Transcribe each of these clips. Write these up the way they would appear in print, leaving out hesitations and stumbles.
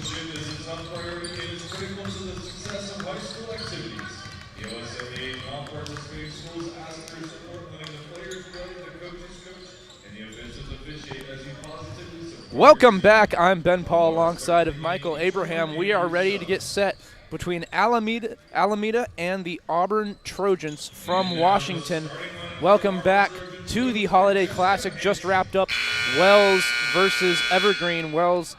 sportsmanship is a top priority and is critical to the success of high school activities. POA 78 and all participating schools ask for your support, letting the players play, the coaches coach, and the officials officiate as you positively support. Welcome back. I'm Ben Pahl alongside of Michael Abraham. We are ready to get set between Alameda and the Auburn Trojans from Washington. Welcome back to the Holiday Classic. Just wrapped up Wells versus Evergreen. Wells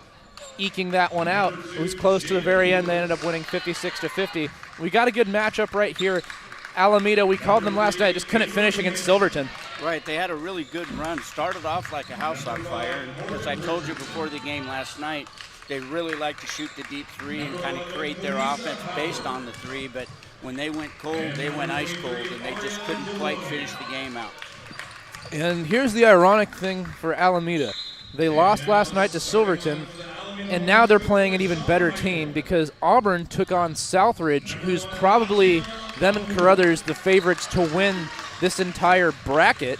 eking that one out. It was close to the very end. They ended up winning 56-50. We got a good matchup right here. Alameda, we called them last night, just couldn't finish against Silverton. Right, they had a really good run. Started off like a house on fire. And as I told you before the game last night, they really like to shoot the deep three and kind of create their offense based on the three. But when they went cold, they went ice cold, and they just couldn't quite finish the game out. And here's the ironic thing for Alameda. They lost last night to Silverton, and now they're playing an even better team because Auburn took on Southridge, who's probably, them and Carruthers, the favorites to win this entire bracket,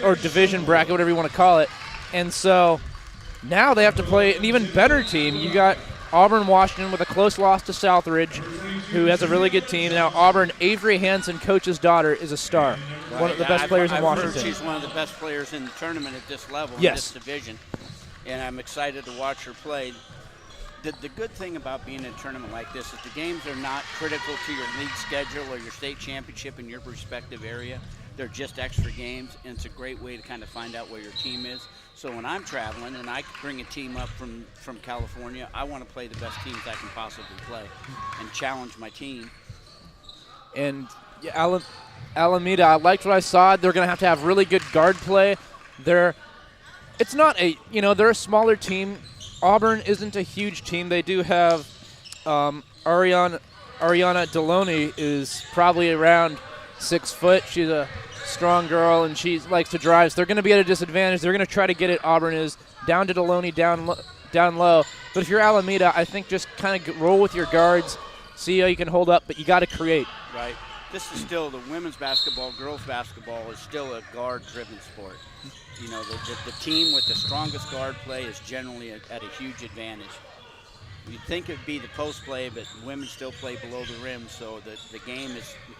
or division bracket, whatever you want to call it. And so now they have to play an even better team. You got Auburn, Washington with a close loss to Southridge, who has a really good team. Now Auburn, Avery Hansen, coach's daughter, is a star. Right. One of the best players in Washington. I've heard she's one of the best players in the tournament at this level, yes, in this division. And I'm excited to watch her play. The good thing about being in a tournament like this is the games are not critical to your league schedule or your state championship in your respective area. They're just extra games, and it's a great way to kind of find out where your team is. So when I'm traveling and I bring a team up from California, I want to play the best teams I can possibly play and challenge my team. And yeah, Alameda, I liked what I saw. They're going to have really good guard play. It's not they're a smaller team. Auburn isn't a huge team. They do have Ariana Deloney is probably around 6 foot. She's a strong girl, and she likes to drive. So they're going to be at a disadvantage. They're going to try to get it. Auburn is down to Deloney, down low. But if you're Alameda, I think just kind of roll with your guards, see how you can hold up, but you got to create. Right. This is still the women's basketball, girls basketball is still a guard-driven sport. You know, the team with the strongest guard play is generally at a huge advantage. You'd think it'd be the post play, but women still play below the rim, so the game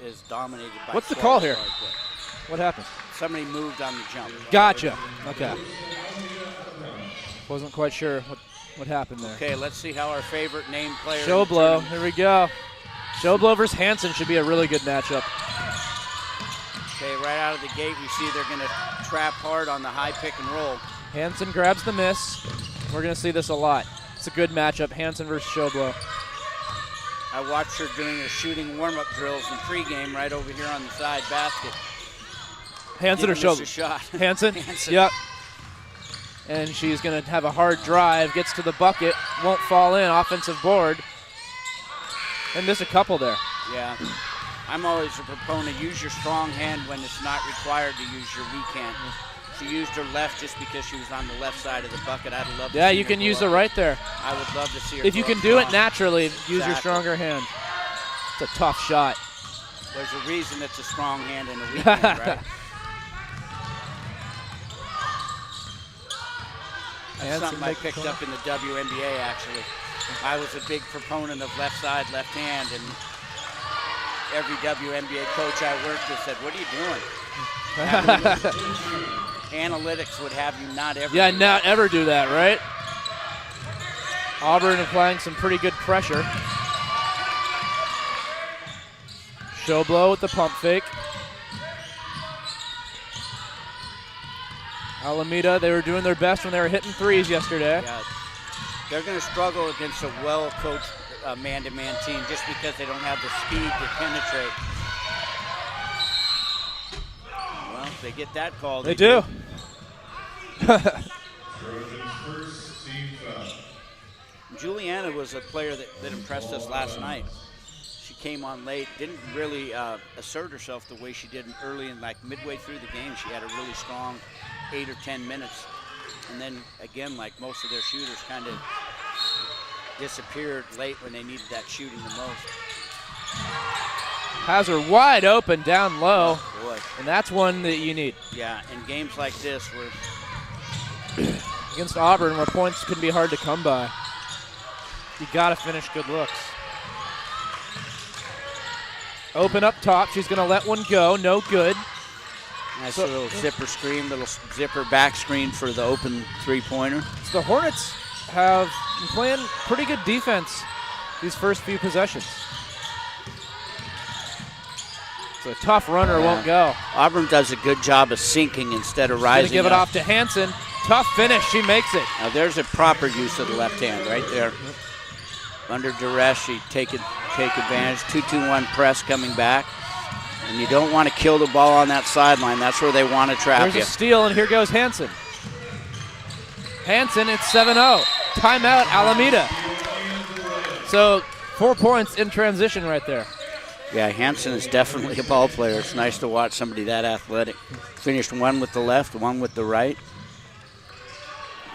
is dominated by. What's the call here? Guard play. What happened? Somebody moved on the jump. Gotcha. Okay. Wasn't quite sure what happened there. Okay, let's see how our favorite named player. Showblow. Here we go. Showblow versus Hansen should be a really good matchup. Okay, right out of the gate, we see they're going to trap hard on the high pick and roll. Hansen grabs the miss. We're going to see this a lot. It's a good matchup, Hansen versus Showblow. I watched her doing her shooting warm-up drills in pregame right over here on the side basket. Hansen or Showblow? Shot. Hansen? Hansen. Yep. And she's going to have a hard drive, gets to the bucket, won't fall in, offensive board. And miss a couple there. Yeah. I'm always a proponent, use your strong hand when it's not required to use your weak hand. She used her left just because she was on the left side of the bucket. I'd love to see her. Yeah, you can use the right there. I would love to see her. If you can do it naturally, use your stronger hand. It's a tough shot. There's a reason it's a strong hand and a weak hand, right? That's something I picked up in the WNBA, actually. I was a big proponent of left side, left hand, and every WNBA coach I worked with said, "What are you doing?" Analytics would have you not ever. Yeah, not ever do that, right? Auburn applying some pretty good pressure. Showblow with the pump fake. Alameda, they were doing their best when they were hitting threes yesterday. Yeah. They're going to struggle against a well-coached man-to-man team just because they don't have the speed to penetrate. Well, if they get that call, they do. Juliana was a player that impressed us last night. She came on late, didn't really assert herself the way she did early and like midway through the game. She had a really strong 8 or 10 minutes. And then, again, like most of their shooters, kind of disappeared late when they needed that shooting the most. Has her wide open down low, oh, boy. And that's one that you need. Yeah, in games like this where against Auburn where points can be hard to come by. You got to finish good looks. Open up top. She's going to let one go. No good. Nice little zipper screen, little zipper back screen for the open three-pointer. So the Hornets have been playing pretty good defense these first few possessions. So a tough runner won't go. Auburn does a good job of sinking instead of rising. Gonna give it off to Hansen. Tough finish. She makes it. Now there's a proper use of the left hand right there. Under duress, she take advantage. 2-2-1 press coming back. And you don't want to kill the ball on that sideline. That's where they want to trap you. There's a steal, and here goes Hansen. Hansen, it's 7-0. Timeout, Alameda. So 4 points in transition right there. Yeah, Hansen is definitely a ball player. It's nice to watch somebody that athletic. Finished one with the left, one with the right.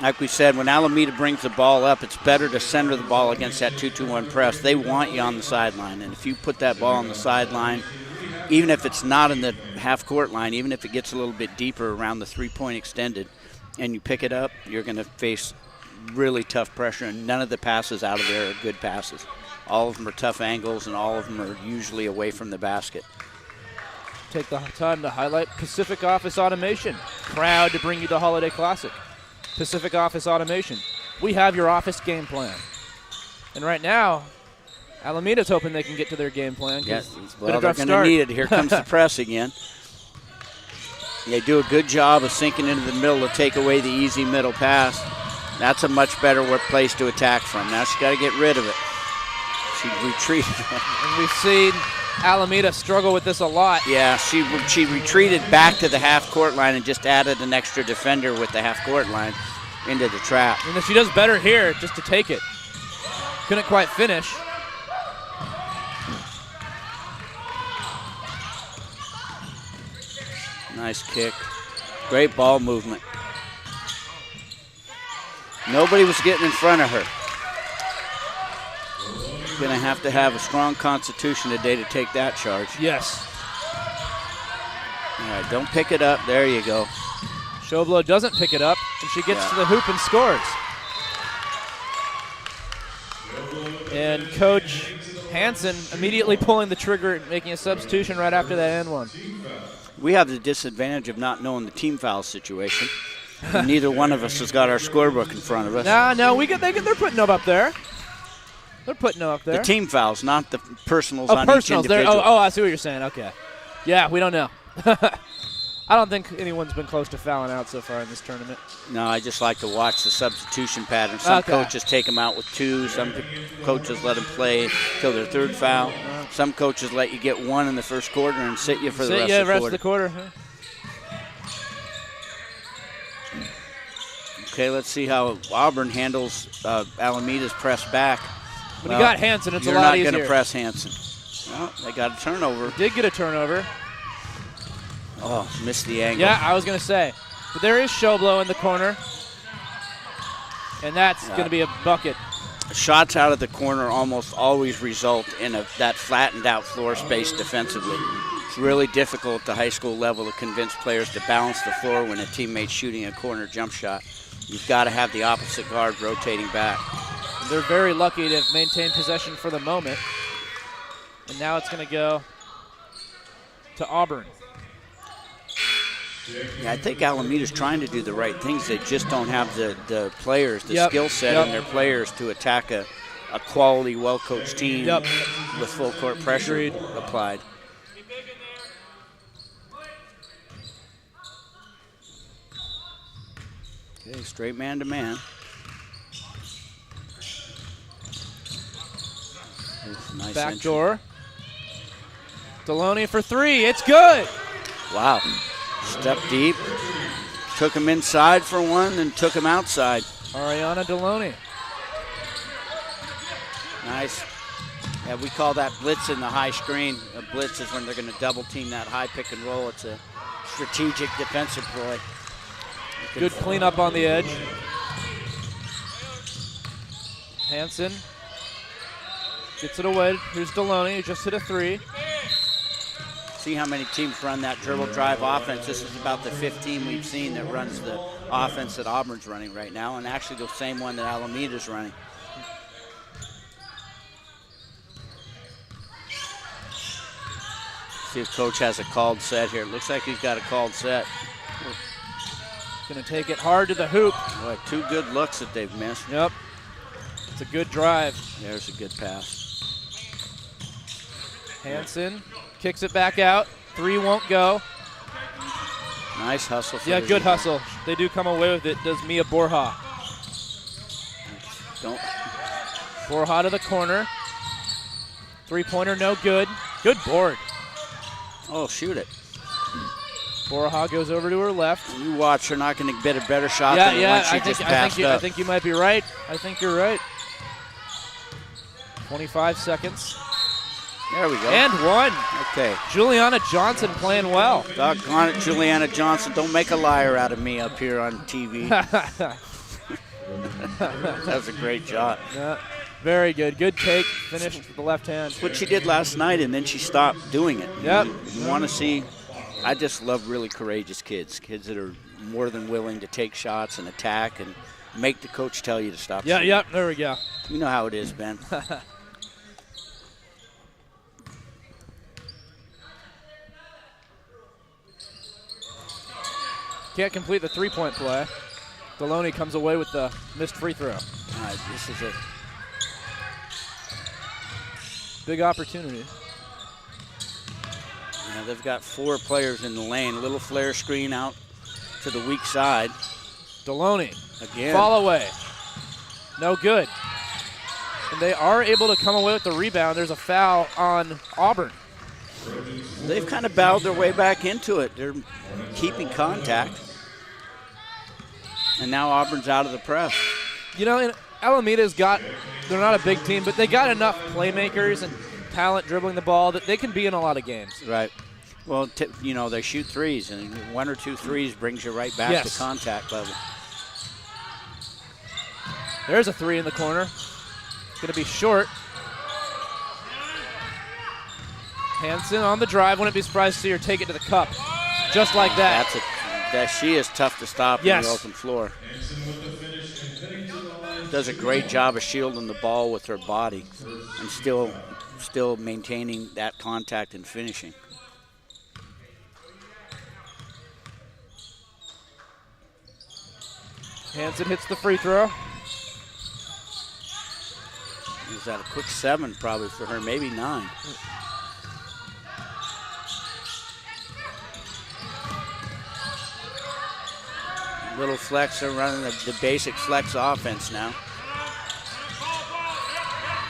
Like we said, when Alameda brings the ball up, it's better to center the ball against that 2-2-1 press. They want you on the sideline, and if you put that ball on the sideline, even if it's not in the half-court line, even if it gets a little bit deeper around the three-point extended, and you pick it up, you're going to face really tough pressure, and none of the passes out of there are good passes. All of them are tough angles, and all of them are usually away from the basket. Take the time to highlight Pacific Office Automation. Proud to bring you the Holiday Classic. Pacific Office Automation. We have your office game plan. And right now, Alameda's hoping they can get to their game plan. Yes, well, they're going to need it. Here comes the press again. They do a good job of sinking into the middle to take away the easy middle pass. That's a much better place to attack from. Now she's got to get rid of it. She retreated. And we've seen Alameda struggle with this a lot. Yeah, she retreated back to the half-court line and just added an extra defender with the half-court line into the trap. And she does better here just to take it. Couldn't quite finish. Nice kick. Great ball movement. Nobody was getting in front of her. Going to have a strong constitution today to take that charge. Yes. All right, don't pick it up. There you go. Shoblo doesn't pick it up, and she gets to the hoop and scores. And Coach Hansen immediately pulling the trigger and making a substitution right after that and one. We have the disadvantage of not knowing the team foul situation. Neither one of us has got our scorebook in front of us. No, they're putting them up there. They're putting them up there. The team fouls, not the personals on personals. each individual. I see what you're saying. Okay. Yeah, we don't know. I don't think anyone's been close to fouling out so far in this tournament. No, I just like to watch the substitution pattern. Some coaches take them out with two. Some coaches let them play till their third foul. Some coaches let you get one in the first quarter and sit you for the rest of the quarter. Okay, let's see how Auburn handles Alameda's press back. When you got Hansen, it's a lot easier. You're not going to press Hansen. Well, they got a turnover. Did get a turnover. Oh, missed the angle. Yeah, I was going to say. But there is Shoblo in the corner. And that's going to be a bucket. Shots out of the corner almost always result in that flattened out floor space defensively. It's really difficult at the high school level to convince players to balance the floor when a teammate's shooting a corner jump shot. You've got to have the opposite guard rotating back. And they're very lucky to have maintained possession for the moment. And now it's going to go to Auburn. Yeah, I think Alameda's trying to do the right things. They just don't have the players, the skill set in their players to attack a quality, well-coached team with full court pressure applied. Okay, straight man-to-man. Nice Backdoor. Deloney for three. It's good. Wow. Step deep. Took him inside for one and took him outside. Ariana Deloney. Nice. Yeah, we call that blitz in the high screen. A blitz is when they're going to double team that high pick and roll. It's a strategic defensive play. Good cleanup on the edge. Hansen gets it away. Here's Deloney, who just hit a three. See how many teams run that dribble drive offense. This is about the 15 we've seen that runs the offense that Auburn's running right now, and actually the same one that Alameda's running. See if Coach has a called set here. It looks like he's got a called set. Going to take it hard to the hoop. Boy, 2 good looks that they've missed. Yep. It's a good drive. There's a good pass. Hansen kicks it back out. 3 won't go. Nice hustle. Yeah, good hustle. They do come away with it, does Mia Borja. Borja to the corner. 3-pointer, no good. Good board. Oh, shoot it. Borja goes over to her left. You watch, her not going to get a better shot than the one she just passed up. I think you might be right. I think you're right. 25 seconds. There we go. And 1. Okay. Juliana Johnson playing well. Doggone it, Juliana Johnson. Don't make a liar out of me up here on TV. That was a great shot. Yeah, very good. Good take. Finished with the left hand. That's what she did last night, and then she stopped doing it. Yep. You want to see, I just love really courageous kids that are more than willing to take shots and attack and make the coach tell you to stop shooting. Yep, there we go. You know how it is, Ben. Can't complete the 3-point play. Deloney comes away with the missed free throw. All right, this is a big opportunity. Yeah, they've got 4 players in the lane. Little flare screen out to the weak side. Deloney. Again. Fall away. No good. And they are able to come away with the rebound. There's a foul on Auburn. They've kind of bowed their way back into it. They're keeping contact. And now Auburn's out of the press. You know, Alameda's got, they're not a big team, but they got enough playmakers and talent dribbling the ball that they can be in a lot of games. Right. Well, you know, they shoot threes, and 1 or 2 threes brings you right back to contact level. There's a 3 in the corner. Going to be short. Hansen on the drive. Wouldn't be surprised to see her take it to the cup. Just like that. She is tough to stop in the open floor. Does a great job of shielding the ball with her body and still maintaining that contact and finishing. Hansen hits the free throw. Is that a quick 7 probably for her, maybe 9. Little flex, they're running the basic flex offense now.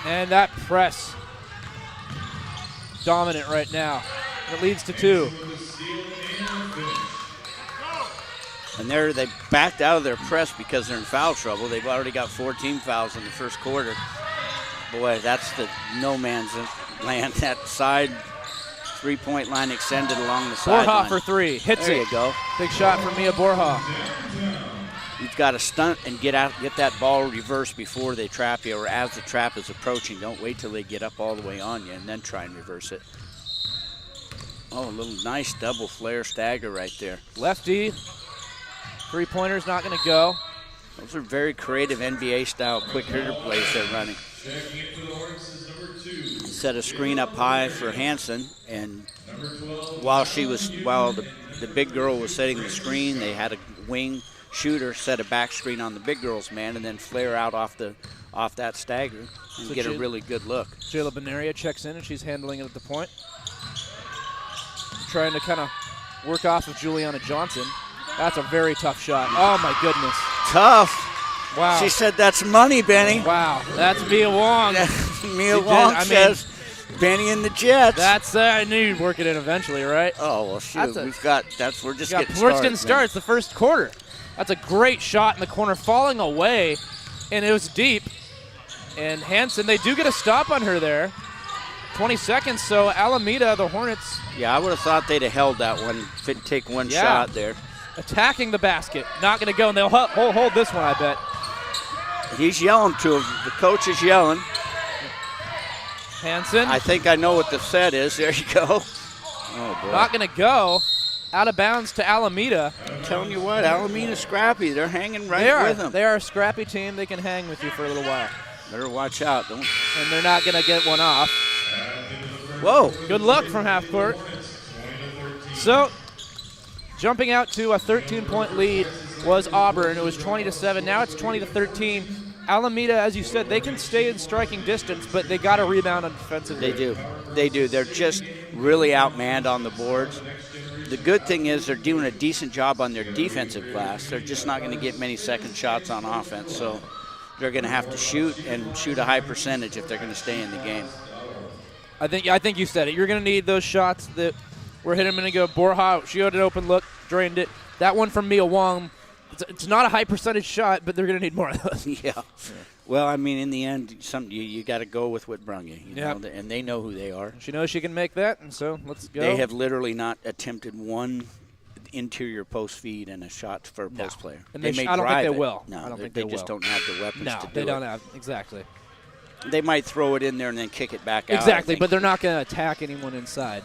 And that press, dominant right now. It leads to 2. And they backed out of their press because they're in foul trouble. They've already got 14 fouls in the first quarter. Boy, that's the no man's land. That side 3-point line extended along the sideline. Borja for 3, hits it. There you go. Big shot from Mia Borja. You've got to stunt and get that ball reversed before they trap you, or as the trap is approaching. Don't wait till they get up all the way on you and then try and reverse it. Oh, a little nice double flare stagger right there. Lefty. 3-pointer's not going to go. Those are very creative NBA-style quick hitter plays they're running. Set a screen up high for Hansen, and while the big girl was setting the screen, they had a wing shooter set a back screen on the big girl's man and then flare out off that stagger and get a really good look. Jayla Benaria checks in, and she's handling it at the point. Trying to kind of work off of Juliana Johnson. That's a very tough shot. Oh, my goodness. Tough. Wow. She said that's money, Benny. Wow. That's Mia Wong. Mia Wong says Benny and the Jets. That's I knew you'd work it in eventually, right? Oh, well, shoot. We're just getting started. We're just getting started. It's the first quarter. That's a great shot in the corner, falling away, and it was deep. And Hansen, they do get a stop on her there. 20 seconds, so Alameda, the Hornets. Yeah, I would have thought they'd have held that one, take one shot there. Attacking the basket. Not going to go, and they'll hold this one, I bet. He's yelling to him. The coach is yelling. Hansen. I think I know what the set is. There you go. Oh, boy. Not going to go. Out of bounds to Alameda. I'm telling you what, Alameda's scrappy. They're hanging right with them. They are a scrappy team. They can hang with you for a little while. Better watch out. And they're not going to get one off. Whoa. Good look from half court. So, jumping out to a 13-point lead was Auburn. It was 20-7. Now it's 20-13. Alameda, as you said, they can stay in striking distance, but they got to rebound on defensively. They do. They do. They're just really outmanned on the boards. The good thing is they're doing a decent job on their defensive glass. They're just not going to get many second shots on offense, so they're going to have to shoot and shoot a high percentage if they're going to stay in the game. I think you said it. You're going to need those shots that were hit a minute ago. Borja, she had an open look, drained it. That one from Mia Wong, it's not a high percentage shot, but they're going to need more of those. Yeah. Well, I mean, in the end, you got to go with what brung you. You know, and they know who they are. She knows she can make that, and so let's go. They have literally not attempted one interior post feed and a shot for a post player. And I don't think they will. No, I don't think they just don't have the weapons to do it. No, they don't have. Exactly. They might throw it in there and then kick it back out. Exactly, but they're not going to attack anyone inside.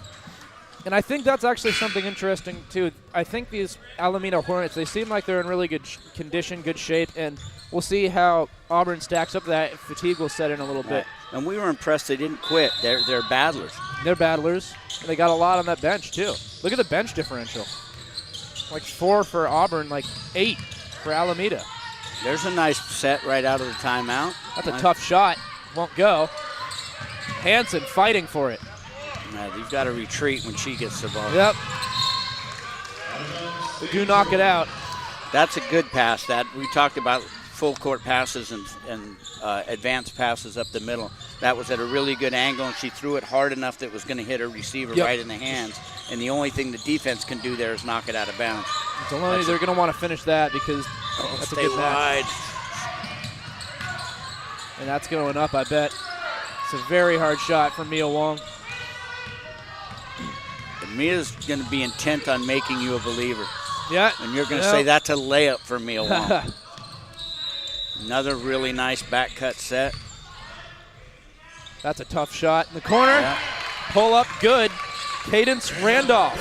And I think that's actually something interesting, too. I think these Alameda Hornets, they seem like they're in really good condition, good shape, and we'll see how Auburn stacks up that. Fatigue will set in a little bit. And we were impressed they didn't quit. They're battlers. They're battlers. And they got a lot on that bench, too. Look at the bench differential. Like 4 for Auburn, like 8 for Alameda. There's a nice set right out of the timeout. That's a tough shot. Won't go. Hansen fighting for it. You've got to retreat when she gets the ball. Yep. They do knock it out. That's a good pass. That we talked about full court passes and advanced passes up the middle. That was at a really good angle, and she threw it hard enough that it was going to hit her receiver right in the hands. And the only thing the defense can do there is knock it out of bounds. Deloney, they're going to want to finish that because that's a good wide. And that's going up, I bet. It's a very hard shot from Mia Wong. Mia's going to be intent on making you a believer. Yeah. And you're going to say that's a layup for Mia Wong. Another really nice back cut set. That's a tough shot in the corner. Yeah. Pull up good. Cadence Randolph.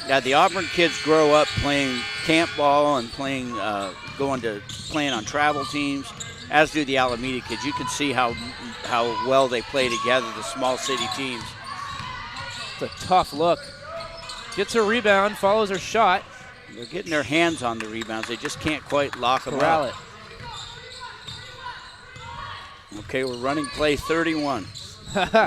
Yeah, the Auburn kids grow up playing camp ball and playing on travel teams, as do the Alameda kids. You can see how well they play together, the small city teams. It's a tough look. Gets her rebound, follows her shot. They're getting their hands on the rebounds. They just can't quite lock them up. Okay, we're running play 31,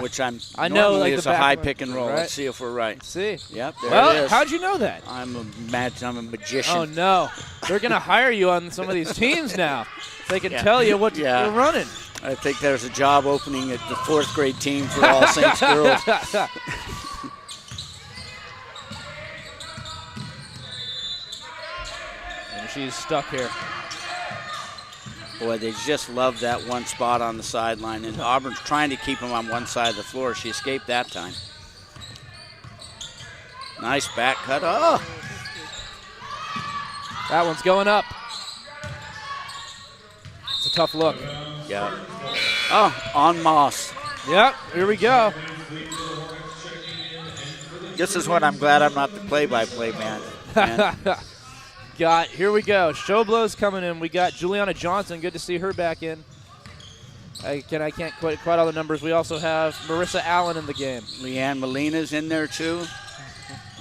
which I know normally is a high pick and roll. Right? Let's see if we're right. Let's see. Yep, there it is. How'd you know that? I'm a magician. Oh, no. They're going to hire you on some of these teams now. They can tell you what you're running. I think there's a job opening at the 4th grade team for All Saints girls. And she's stuck here. Boy, they just love that one spot on the sideline, and Auburn's trying to keep them on one side of the floor. She escaped that time. Nice back cut. Oh! That one's going up. It's a tough look. Yeah. Oh, on Moss. Yep, here we go. This is what I'm glad I'm not the play-by-play man. Here we go. Showblow's coming in. We got Juliana Johnson. Good to see her back in. I can't quite all the numbers. We also have Marissa Allen in the game. Leanne Molina's in there too.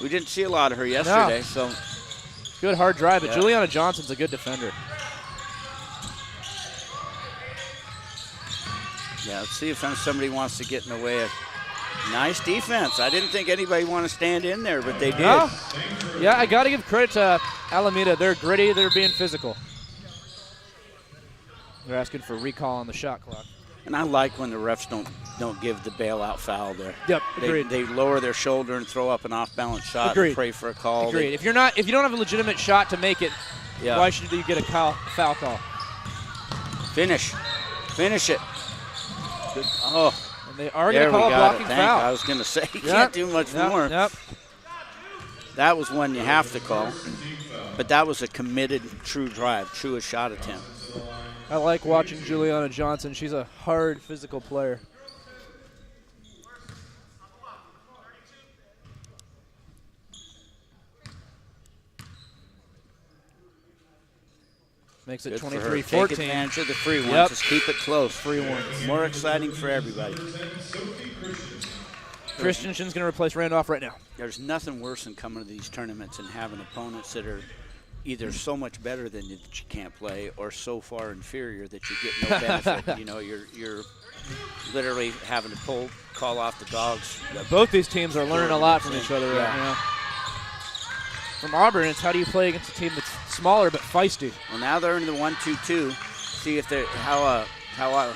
We didn't see a lot of her yesterday, so good hard drive. But Juliana Johnson's a good defender. Yeah, let's see if somebody wants to get in the way of. Nice defense. I didn't think anybody wanted to stand in there, but they did. No. Yeah, I got to give credit to Alameda. They're gritty. They're being physical. They're asking for recall on the shot clock. And I like when the refs don't give the bailout foul there. Yep, agreed. They lower their shoulder and throw up an off-balance shot and pray for a call. Agreed. If you don't have a legitimate shot to make it, why should you get a foul call? Finish it. Good. Oh. And they are going to call a blocking foul. I was going to say, you can't do much more. Yep. That was one you have to call. But that was a committed true drive, true shot attempt. I like watching Juliana Johnson. She's a hard physical player. Makes it 23-14. Take advantage of the free ones. Just keep it close. Free ones. More exciting for everybody. Christensen's going to replace Randolph right now. There's nothing worse than coming to these tournaments and having opponents that are either so much better than you that you can't play, or so far inferior that you get no benefit. You know, you're literally having to call off the dogs. Yeah, both these teams are learning a lot from each other right now. From Auburn, it's how do you play against a team that's smaller but feisty. Well, now they're in the 1-2-2. See if they're how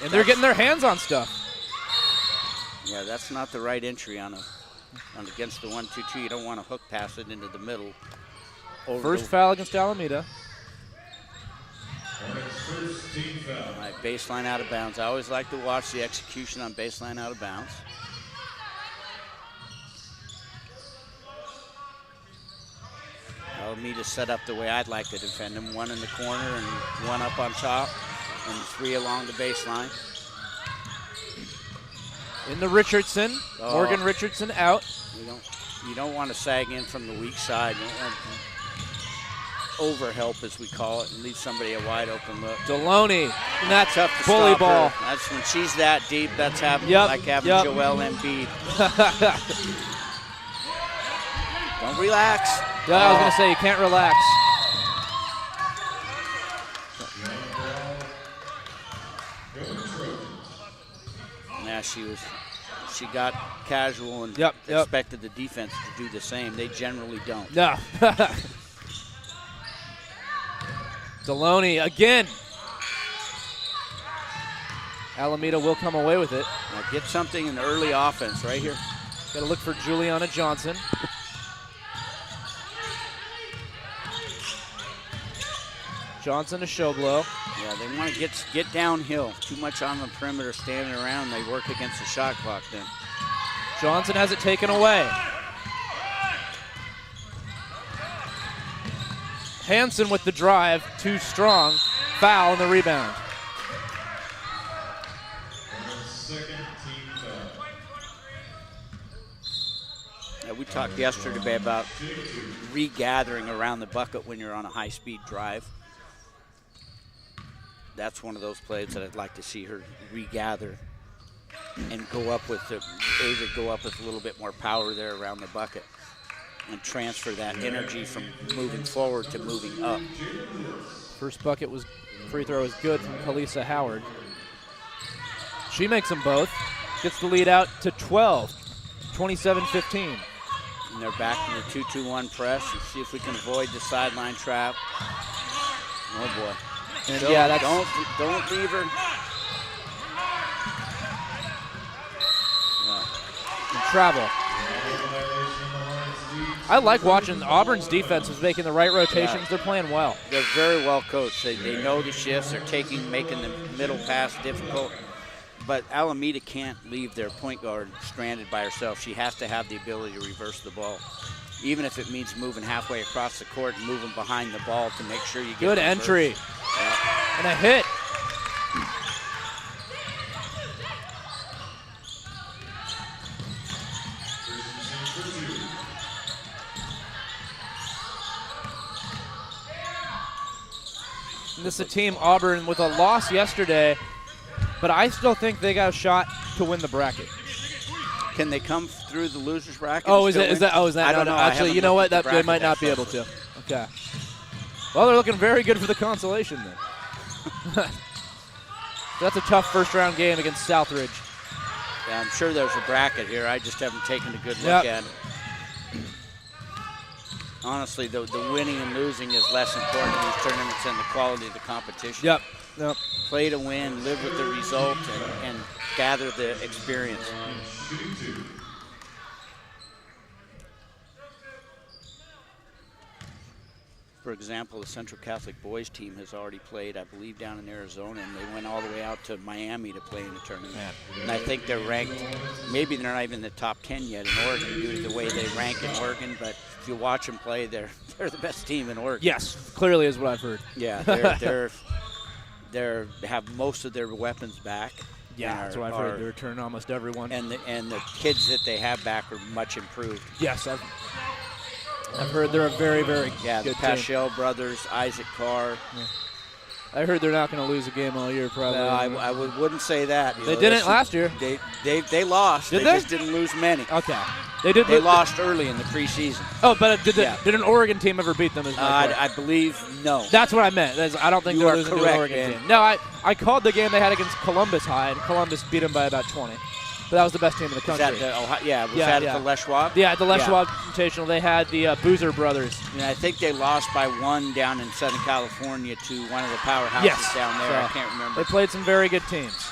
and they're getting their hands on stuff. Yeah, that's not the right entry on against the 1-2-2. You don't want to hook pass it into the middle. First foul against Alameda. First team foul. All right, baseline out of bounds. I always like to watch the execution on baseline out of bounds. Alameda set up the way I'd like to defend them. One in the corner and one up on top, and 3 along the baseline. In the Richardson. Morgan Richardson out. You don't want to sag in from the weak side. You don't want to overhelp, as we call it, and leave somebody a wide open look. Deloney, and that's Tough to bully stop ball. her. That's when she's that deep. That's like having Joel Embiid. Don't relax. Yeah, I was going to say, you can't relax. Yeah, she got casual and expected the defense to do the same. They generally don't. No. Deloney again. Alameda will come away with it. Now get something in the early offense right here. Got to look for Juliana Johnson. Johnson to Showblow. Yeah, they want to get downhill. Too much on the perimeter standing around. They work against the shot clock then. Johnson has it taken away. Hansen with the drive, too strong. Foul on the rebound. Second team foul. Yeah, we talked yesterday about regathering around the bucket when you're on a high-speed drive. That's one of those plays that I'd like to see her regather and go up with a little bit more power there around the bucket and transfer that energy from moving forward to moving up. First free throw was good from Kalisa Howard. She makes them both. Gets the lead out to 12, 27-15. And they're back in the 2-2-1 press and see if we can avoid the sideline trap. Oh boy. And don't leave her. And travel. I like watching Auburn's defense is making the right rotations. Yeah. They're playing well. They're very well coached. They know the shifts. They're making the middle pass difficult. But Alameda can't leave their point guard stranded by herself. She has to have the ability to reverse the ball, even if it means moving halfway across the court and moving behind the ball to make sure you get good entry. Yeah. And a hit. And this is a team, Auburn, with a loss yesterday, but I still think they got a shot to win the bracket. Can they come through the losers bracket? Oh, is that? I don't know. Actually, you know what? They might not be able to. Okay. Well, they're looking very good for the consolation then. That's a tough first-round game against Southridge. Yeah, I'm sure there's a bracket here. I just haven't taken a good look at it. Honestly, the winning and losing is less important in these tournaments than the quality of the competition. Yep. Play to win, live with the result, and gather the experience. For example, the Central Catholic boys team has already played, I believe, down in Arizona, and they went all the way out to Miami to play in the tournament. And I think they're ranked, maybe they're not even in the top 10 yet in Oregon due to the way they rank in Oregon, but if you watch them play, they're the best team in Oregon. Yes, clearly is what I've heard. Yeah, they have most of their weapons back. Yeah, that's what I've heard. They return almost everyone. And the kids that they have back are much improved. Yes, I've heard they're a very, very good the team. Paschal brothers, Isaac Carr. I heard they're not going to lose a game all year, probably. No, I wouldn't say that. They didn't last year. They lost. Did they they? just didn't lose many. Okay. They lost early in the preseason. Oh, but did an Oregon team ever beat them? I believe no. That's what I meant. I don't think You they're are losing to an correct, Oregon man. team. No, I called the game they had against Columbus High, and Columbus beat them by about 20. But that was the best team in the Was country. that at the Les Schwab? Yeah, at the Les Schwab Invitational, they had the Boozer brothers. Yeah, I think they lost by 1 down in Southern California to one of the powerhouses down there. I can't remember. They played some very good teams.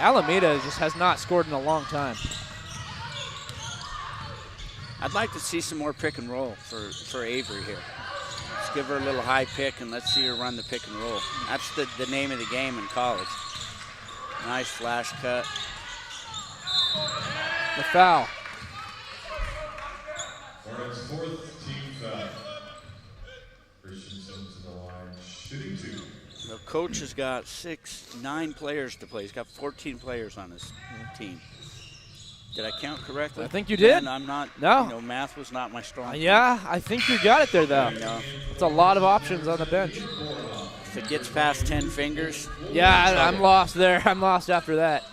Alameda just has not scored in a long time. I'd like to see some more pick and roll for Avery here. Let's give her a little high pick and let's see her run the pick and roll. That's the name of the game in college. Nice flash cut. The foul. Hornets' 4th team foul. Christensen to the line, shooting 2. The coach has got 9 players to play. He's got 14 players on his team. Did I count correctly? I think you did. And I'm not. No. Math was not my strong. Yeah, I think you got it there, though. It's a lot of options on the bench. If it gets past 10 fingers. Yeah, I'm lost there. I'm lost after that.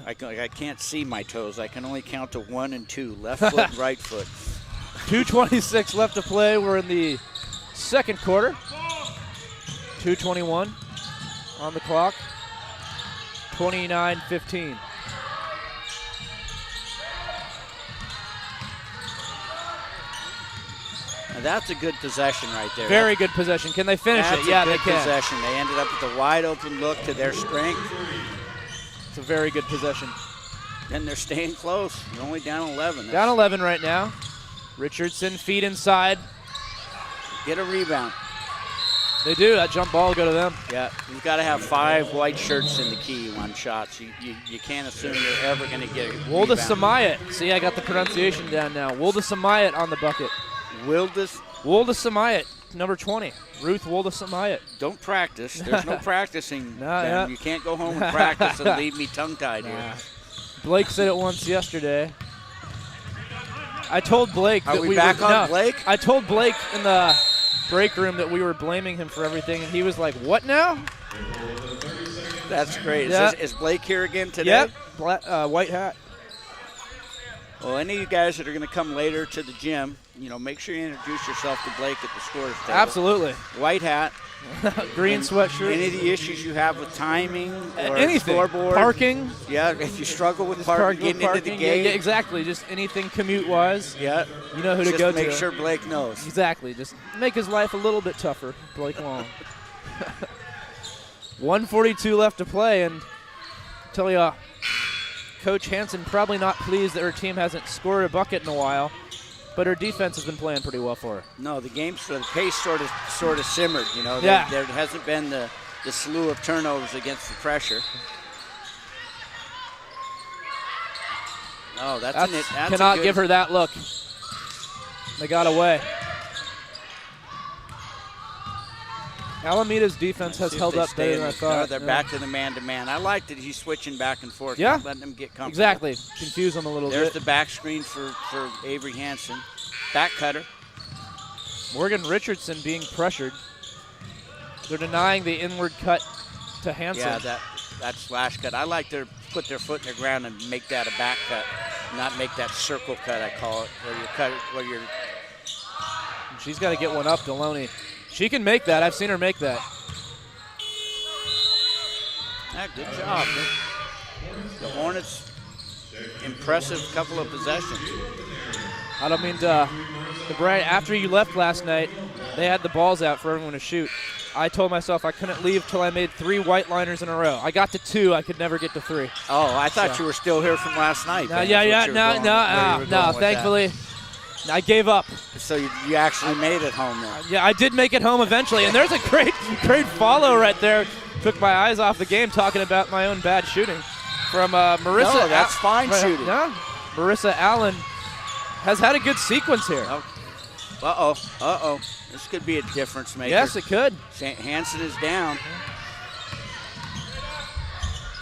I can't see my toes. I can only count to 1 and 2, left foot and right foot. 2:26 left to play. We're in the second quarter. 2:21 on the clock. 29-15. Now that's a good possession right there. Very good possession. Can they finish it? Yeah, they can. Possession. They ended up with a wide open look to their strength. It's a very good possession. And they're staying close. They're only down 11. Down 11 right now. Richardson, feet inside. Get a rebound. They do. That jump ball will go to them. Yeah, you've got to have 5 white shirts in the key on shots. You can't assume you're ever going to get a Wilda rebound. Samayat. See, I got the pronunciation down now. Wilda Samayat on the bucket. Wilda Samayat, number 20. Ruth Wilda Samayat. Don't practice. There's no practicing. No. You can't go home and practice and leave me tongue-tied here. Blake said it once yesterday. I told Blake that we back on Blake? I told Blake in the break room that we were blaming him for everything, and he was like, "What now?" That's great. Yeah. Is Blake here again today? Yep. White hat. Well, any of you guys that are going to come later to the gym, make sure you introduce yourself to Blake at the scorer's table. Absolutely. White hat. Green sweatshirt. Any of the issues you have with timing or anything. scoreboard. Parking. Yeah, if you struggle with getting into the game. Yeah, exactly. Just anything commute-wise. Yeah. You know who to go to. Just make sure Blake knows. Exactly. Just make his life a little bit tougher, Blake Long. 1:42 left to play, and tell you, Coach Hansen probably not pleased that her team hasn't scored a bucket in a while, but her defense has been playing pretty well for her. No, the pace sort of simmered. Yeah. There hasn't been the slew of turnovers against the pressure. Oh, that's cannot give her that look. They got away. Alameda's defense has held up better than I thought. They're back to the man-to-man. I like that he's switching back and forth. Yeah. Not letting them get comfortable. Exactly. Confuse them a little There's bit. the back screen for Avery Hansen. Back cutter. Morgan Richardson being pressured. They're denying the inward cut to Hansen. Yeah, that slash cut. I like to put their foot in the ground and make that a back cut, not make that circle cut, I call it, where you're She's got to get one up, Deloney. She can make that. I've seen her make that. Yeah, good job. The Hornets, impressive couple of possessions. I don't mean to brag. After you left last night, they had the balls out for everyone to shoot. I told myself I couldn't leave till I made 3 white liners in a row. I got to 2. I could never get to 3. Oh, I thought you were still here from last night. No. Thankfully, I gave up. So you actually made it home then. Yeah, I did make it home eventually, and there's a great follow right there. Took my eyes off the game talking about my own bad shooting from Marissa. No, that's fine shooting. No, Marissa Allen has had a good sequence here. Uh-oh. This could be a difference maker. Yes, it could. Hansen is down.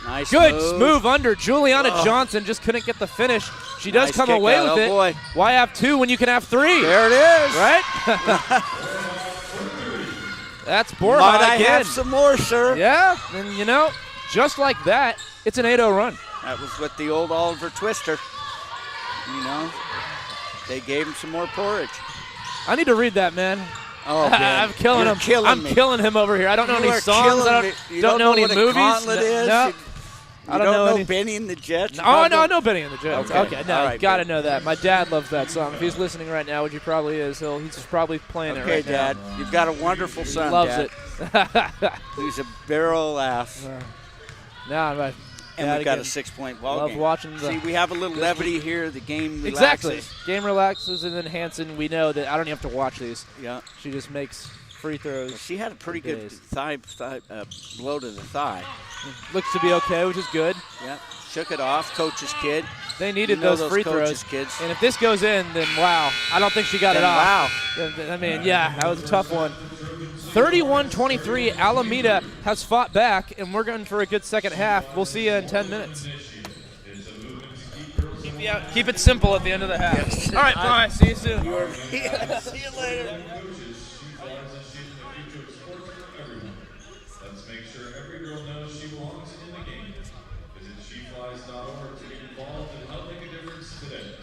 Nice Good move under. Juliana Johnson just couldn't get the finish. She does come away with it. Boy. Why have 2 when you can have 3? There it is. Right? That's Borja Might I again. have some more, sir? Yeah, and you know, just like that, it's an 8-0 run. That was with the old Oliver Twister. You know, they gave him some more porridge. I need to read that, man. Oh, man. I'm killing him. I'm killing him over here. I don't know any songs. I don't know any what movies. A gauntlet is? No. I don't know Benny and the Jets. Oh, no, I know Benny and the Jets. Okay, no, right, you got to know that. My dad loves that song. If he's listening right now, which he probably is, he's probably playing it right now. Okay, Dad, you've got a wonderful son, Loves Dad. it. He's a barrel laugh. No, and we've got a 6-point ball love game. watching See, we have a little levity here. The game relaxes. Exactly. Game relaxes, and then Hanson, we know that I don't even have to watch these. Yeah. She just makes free throws. Well, she had a pretty good thigh blow to the thigh. Looks to be okay, which is good. Yeah. Shook it off. Coach's kid. They needed those free throws. Kids. And if this goes in, then wow. I don't think she got it off. Wow. I mean, yeah, that was a tough one. 31-23, Alameda has fought back, and we're going for a good second half. We'll see you in 10 minutes. Keep it simple at the end of the half. Yes. All right, bye. See you soon. See you later. Let's make sure every girl knows she belongs in the game. Visit sheflies.org to get involved and help make a difference today.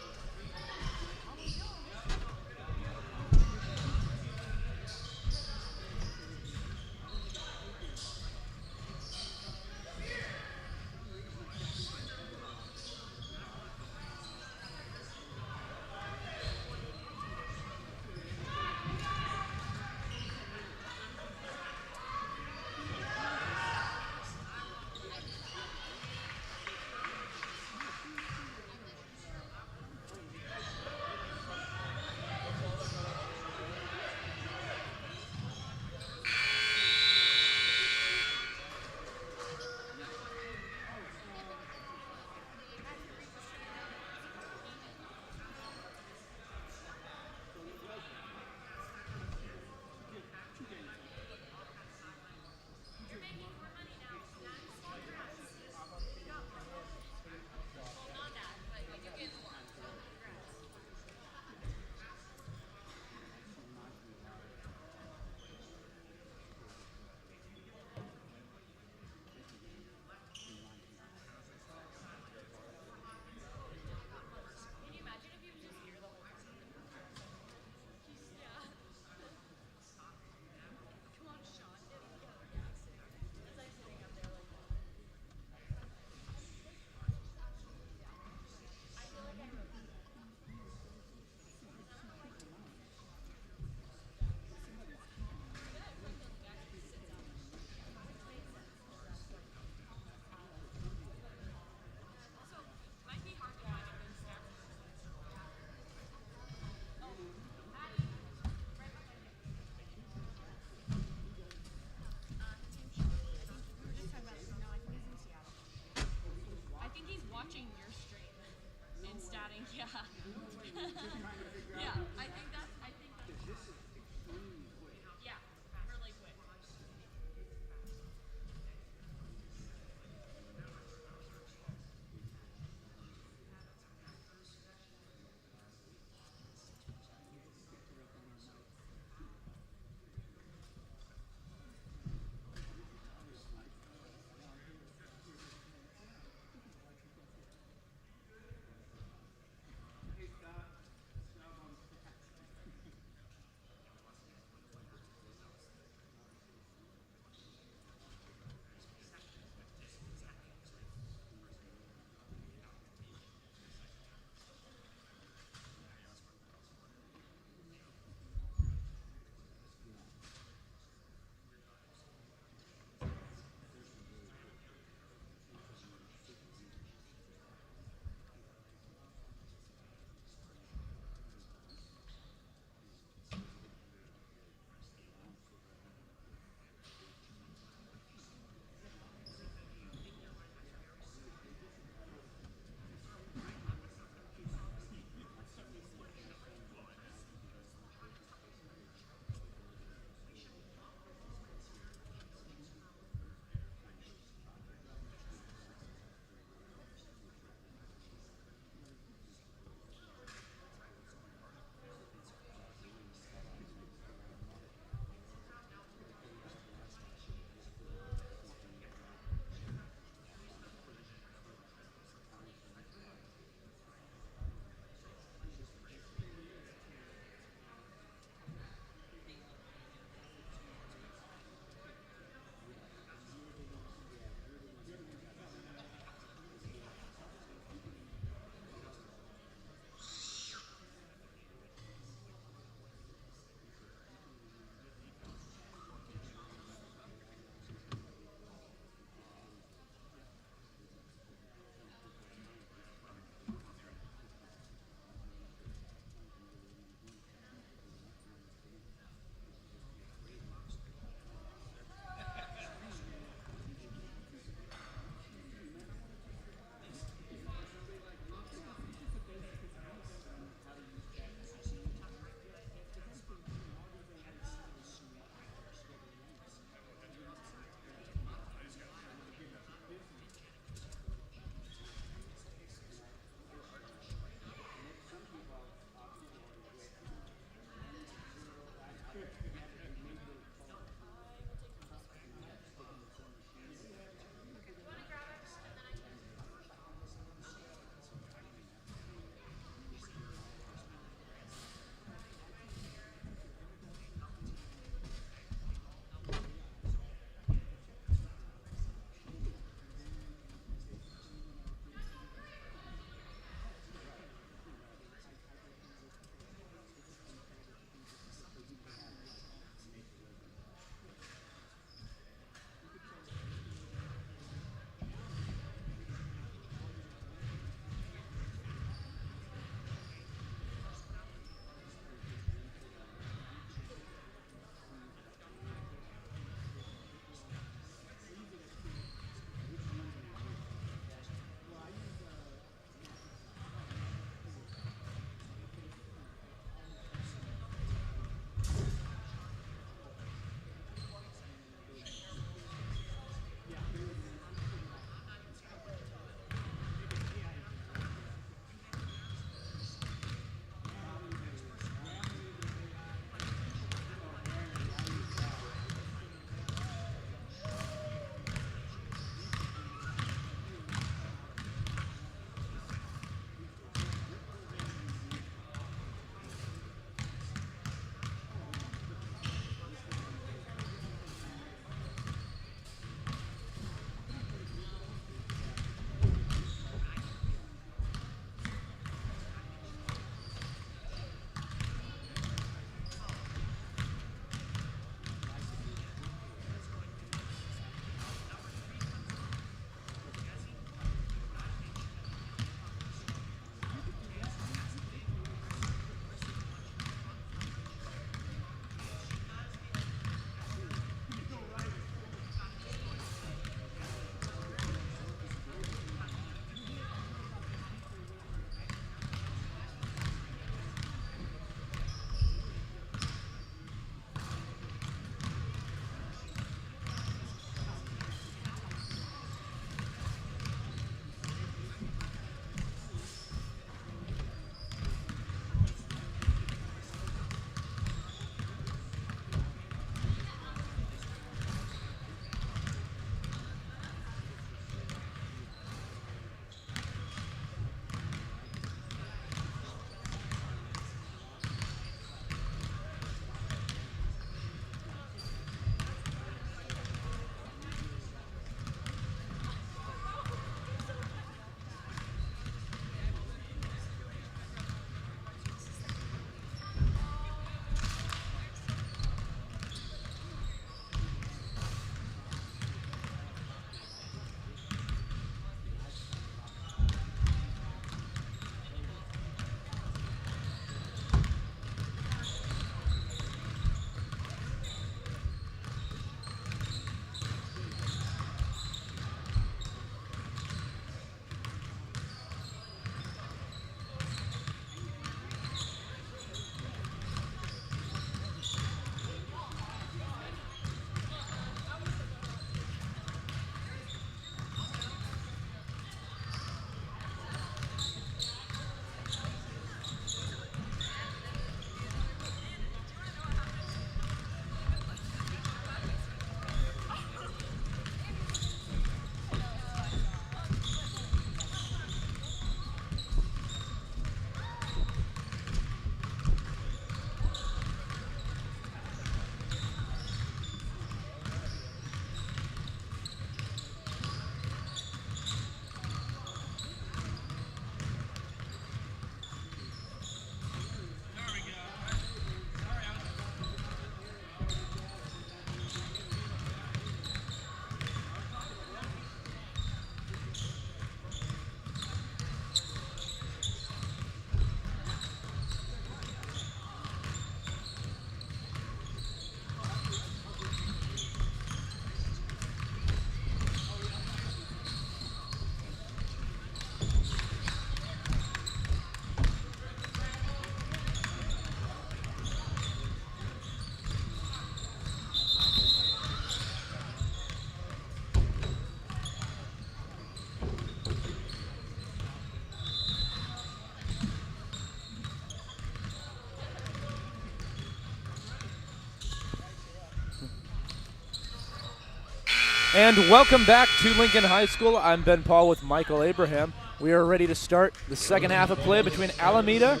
And welcome back to Lincoln High School. I'm Ben Pahl with Michael Abraham. We are ready to start the second half of play between Alameda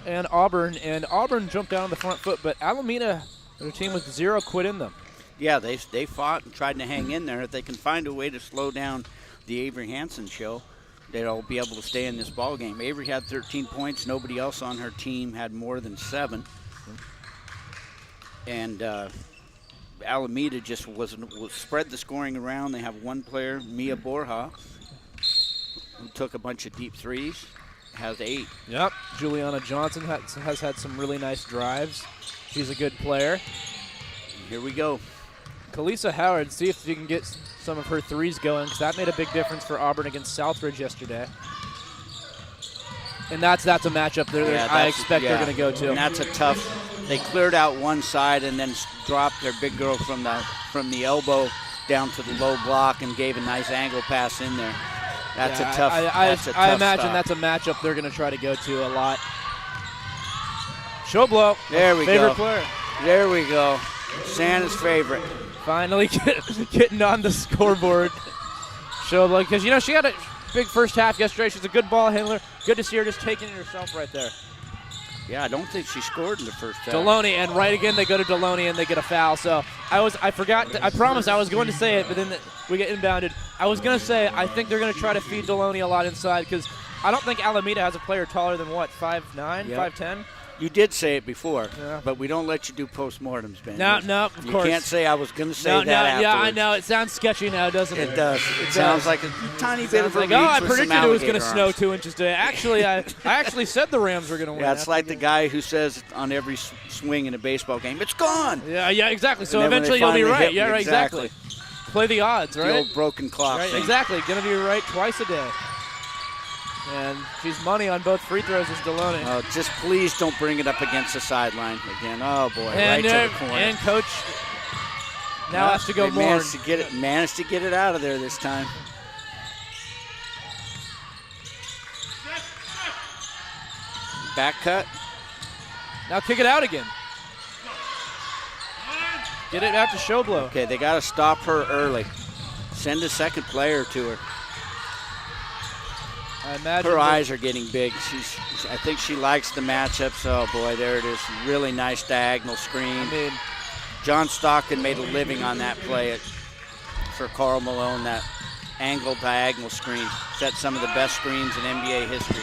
and Auburn. And Auburn jumped down on the front foot, but Alameda, their team with 0 quit in them. Yeah, they fought and tried to hang in there. If they can find a way to slow down the Avery Hansen show, they'll be able to stay in this ball game. Avery had 13 points. Nobody else on her team had more than 7. And Alameda just spread the scoring around. They have one player, Mia Borja, who took a bunch of deep threes, has 8. Yep, Juliana Johnson has had some really nice drives. She's a good player. Here we go. Kalisa Howard, see if she can get some of her threes going, because that made a big difference for Auburn against Southridge yesterday. And that's a matchup I expect they're going to go to. And that's a tough. They cleared out one side and then dropped their big girl from the elbow down to the low block and gave a nice angle pass in there. That's a tough. I imagine that's a matchup they're going to try to go to a lot. Showblow. There we favorite go. Player. There we go. Santa's favorite. Finally getting on the scoreboard. Showblow, because she had a big first half yesterday. She's a good ball handler. Good to see her just taking it herself right there. Yeah, I don't think she scored in the first half. Deloney, and right again they go to Deloney and they get a foul. So I forgot. I promised I was going to say it, but then we get inbounded. I was going to say I think they're going to try to feed Deloney a lot inside, because I don't think Alameda has a player taller than 5'9", 5'10". You did say it before, yeah. But we don't let you do postmortems, Ben. No, of course. You can't say I was going to say that afterwards. Yeah, I know. It sounds sketchy now, doesn't it? It does. It sounds like a tiny bit of a reach I with predicted some it was going to alligator snow arms. 2 inches today. Actually, I actually said the Rams were going to win. Yeah, it's like the guy who says on every swing in a baseball game, it's gone. Yeah, exactly. So And then eventually you'll be right. hit Yeah, me, right, exactly. Play the odds, right? The old broken clock Right, thing. exactly. Going to be right twice a day. And she's money on both free throws as Deloney. Oh, just please don't bring it up against the sideline again. Oh, boy, right to the corner. And Coach now has to go more. Managed to get it out of there this time. Back cut. Now kick it out again. Get it out to Showblow. Okay, they got to stop her early. Send a second player to her. I imagine her eyes are getting big. I think she likes the matchups. Oh, boy, there it is. Really nice diagonal screen. John Stockton made a living on that play for Carl Malone, that angled diagonal screen. Set some of the best screens in NBA history.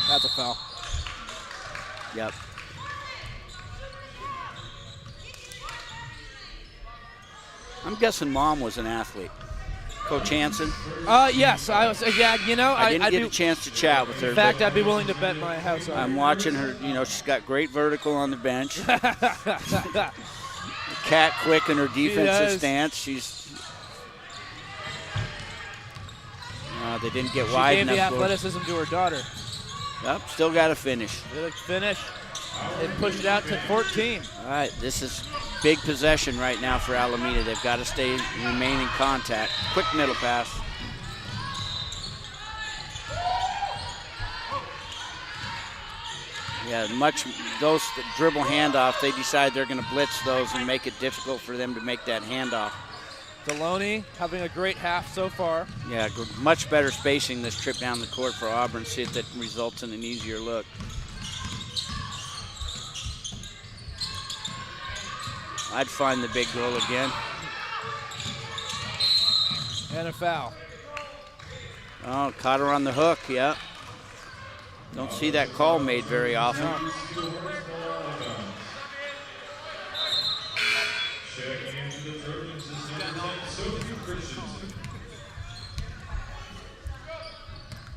That's a foul. Yep. I'm guessing Mom was an athlete. Coach Hansen? Yes. I was. Yeah, I didn't get a chance to chat with her. In fact, I'd be willing to bet my house on I'm watching her. She's got great vertical on the bench. Cat quick in her defensive stance. They didn't get wide enough. She gave the athleticism to her daughter. Yep, still got to finish. Finish. And push it out to 14. All right, this is big possession right now for Alameda. They've got to remain in contact. Quick middle pass. Yeah, those dribble handoff, they decide they're going to blitz those and make it difficult for them to make that handoff. Deloney having a great half so far. Yeah, much better spacing this trip down the court for Auburn. See if that results in an easier look. I'd find the big girl again. And a foul. Oh, caught her on the hook, yeah. Don't see that call made very often. No.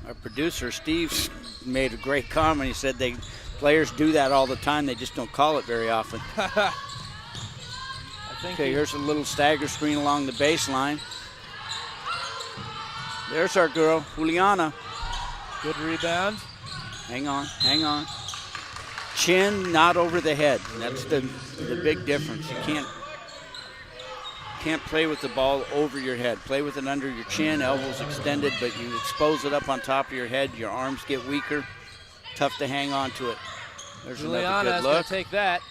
Our producer, Steve, made a great comment. He said players do that all the time. They just don't call it very often. Okay, here's a little stagger screen along the baseline. There's our girl, Juliana. Good rebound. Hang on. Chin, not over the head. That's the big difference. You can't play with the ball over your head. Play with it under your chin, elbows extended, but you expose it up on top of your head. Your arms get weaker. Tough to hang on to it. There's Juliana another is good going look. to take that.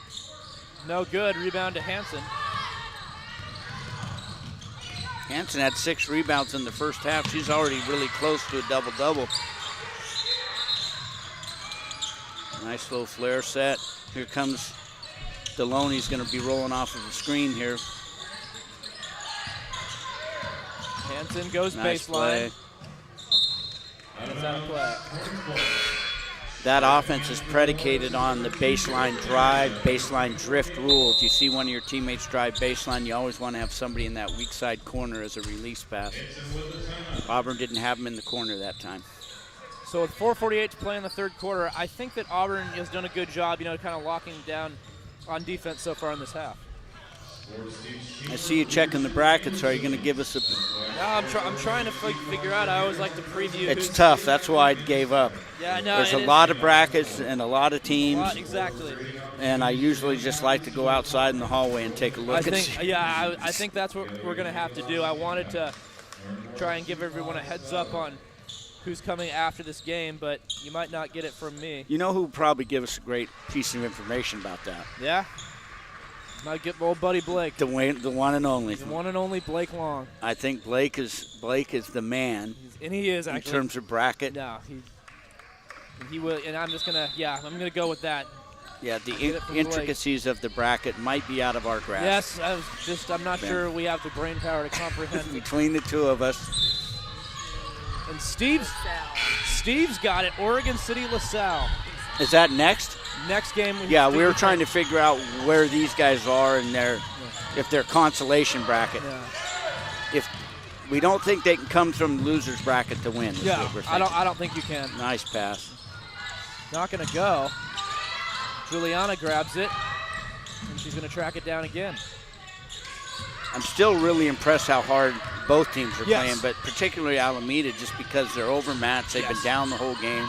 No good. Rebound to Hansen. Hanson had 6 rebounds in the first half. She's already really close to a double-double. Nice low flare set. Here comes Deloney's going to be rolling off of the screen here. Hanson goes Nice baseline. play. That's out of play. That offense is predicated on the baseline drive, baseline drift rule. If you see one of your teammates drive baseline, you always want to have somebody in that weak side corner as a release pass. Auburn didn't have him in the corner that time. So with 4:48 to play in the third quarter, I think that Auburn has done a good job, kind of locking down on defense so far in this half. I see you checking the brackets. Are you going to give us a... No, I'm trying to figure out. I always like to preview. It's tough. That's why I gave up. Yeah, no. There's a lot of brackets and a lot of teams. Exactly. And I usually just like to go outside in the hallway and take a look. I think that's what we're going to have to do. I wanted to try and give everyone a heads up on who's coming after this game, but you might not get it from me. You know who would probably give us a great piece of information about that? Yeah? Might get old buddy Blake. The one and only. The one and only Blake Long. I think Blake is the man. And he is, actually. In terms of bracket. No, he will, and I'm just going to, I'm going to go with that. Yeah, the intricacies of the bracket might be out of our grasp. Yes, I'm not sure we have the brain power to comprehend. Between the two of us. And Steve's got it. Oregon City, LaSalle. Is that next? Next game. We were trying to figure out where these guys are in if they're consolation bracket. Yeah. If we don't think they can come from the losers bracket to win. I don't think you can. Nice pass. Not going to go. Juliana grabs it, and she's going to track it down again. I'm still really impressed how hard both teams are playing, but particularly Alameda, just because they're overmatched. They've been down the whole game.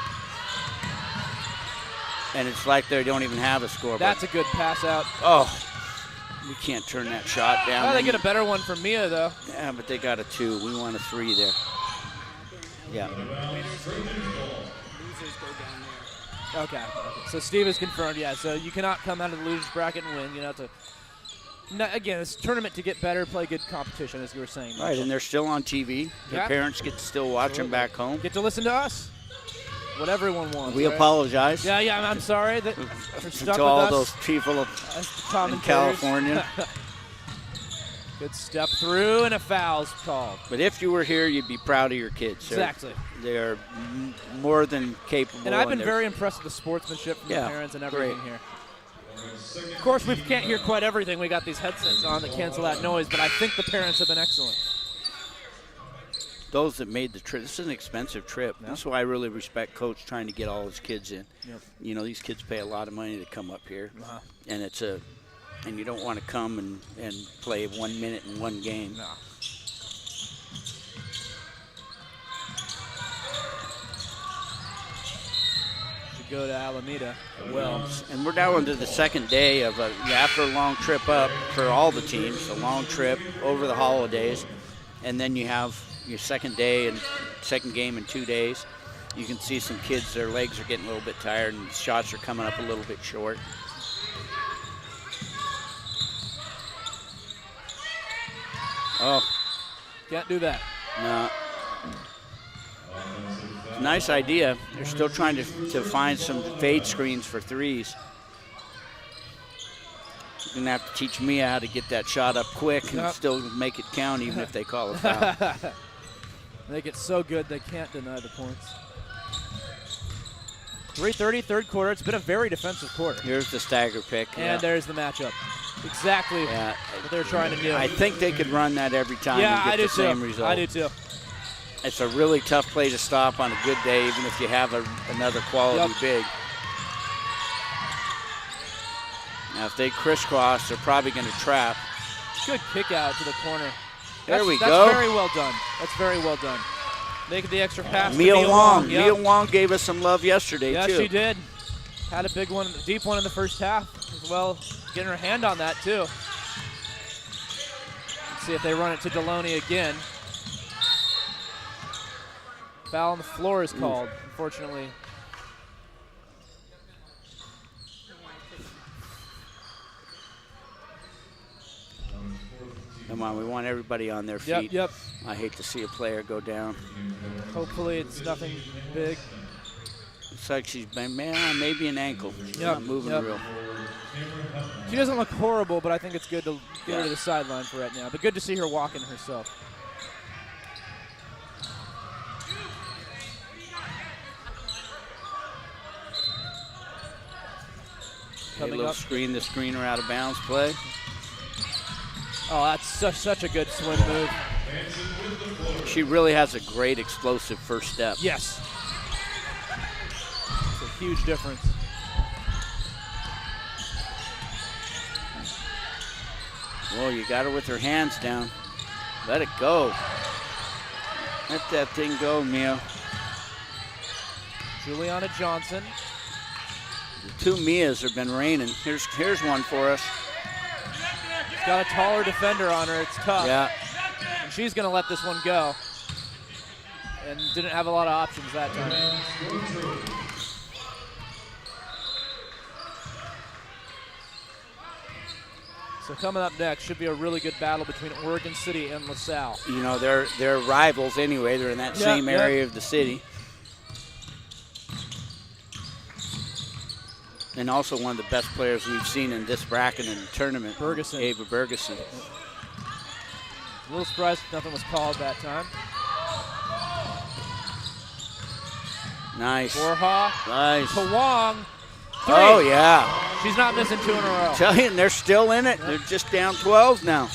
And it's like they don't even have a score. That's a good pass out. Oh, we can't turn that shot down. They get a better one from Mia, though. Yeah, but they got a 2. We want a 3 there. Yeah. Okay. So Steve is confirmed, So you cannot come out of the losers bracket and win. You have to. Again, it's a tournament to get better, play good competition, as you were saying. Right, and they're still on TV. Their parents get to still watch them back home. Get to listen to us. What everyone wants. We apologize. Yeah, I'm sorry that we're stuck to with all us. those people in California. Good step through, and a foul's called. But if you were here, you'd be proud of your kids. Exactly. They're more than capable. And I've been very impressed with the sportsmanship from the parents and everything here. Of course, we can't hear quite everything. We got these headsets on that cancel that noise, but I think the parents have been excellent. Those that made the trip. This is an expensive trip. Yeah. That's why I really respect Coach trying to get all his kids in. Yep. These kids pay a lot of money to come up here, and and you don't want to come and play 1 minute in one game. No. Should go to Alameda. Well, and we're down into the second day of after a long trip up for all the teams, a long trip over the holidays, and then you have your second day and second game in 2 days. You can see some kids, their legs are getting a little bit tired and shots are coming up a little bit short. Oh. Can't do that. No. Nice idea. They're still trying to find some fade screens for threes. You're going to have to teach Mia how to get that shot up quick and still make it count even if they call it foul. They get so good they can't deny the points. 3:30, third quarter. It's been a very defensive quarter. Here's the stagger pick. And there's the matchup. Exactly what they're trying to do. I think they could run that every time and get the same result. I do too. It's a really tough play to stop on a good day, even if you have another quality big. Now, if they crisscross, they're probably going to trap. Good kick out to the corner. There we go. That's very well done. That's very well done. Making the extra pass. Mia Wong. Mia Wong gave us some love yesterday, too. Yeah, she did. Had a big one, deep one in the first half as well. Getting her hand on that, too. Let's see if they run it to Deloney again. Foul on the floor is called, unfortunately. Come on, we want everybody on their feet. Yep. I hate to see a player go down. Hopefully it's nothing big. Looks like she's been, maybe an ankle. She's not moving real. She doesn't look horrible, but I think it's good to get her to the sideline for right now. But good to see her walking herself. Coming up. Screen the screener out of bounds play. Oh, that's such a good swim move. She really has a great explosive first step. Yes. It's a huge difference. Well, you got her with her hands down. Let it go. Let that thing go, Mia. Juliana Johnson. The 2 Mias have been raining. Here's one for us. She's got a taller defender on her. It's tough. Yeah. And she's going to let this one go. And didn't have a lot of options that time. So coming up next should be a really good battle between Oregon City and LaSalle. You know, they're rivals anyway. They're in that same area of the city. And also one of the best players we've seen in this bracket in the tournament, Bergeson. Ava Bergeson. A little surprised nothing was called that time. Nice. Borja. Nice. Kawong. 3. Oh, yeah. She's not missing 2 in a row. Tell you, and they're still in it. They're just down 12 now.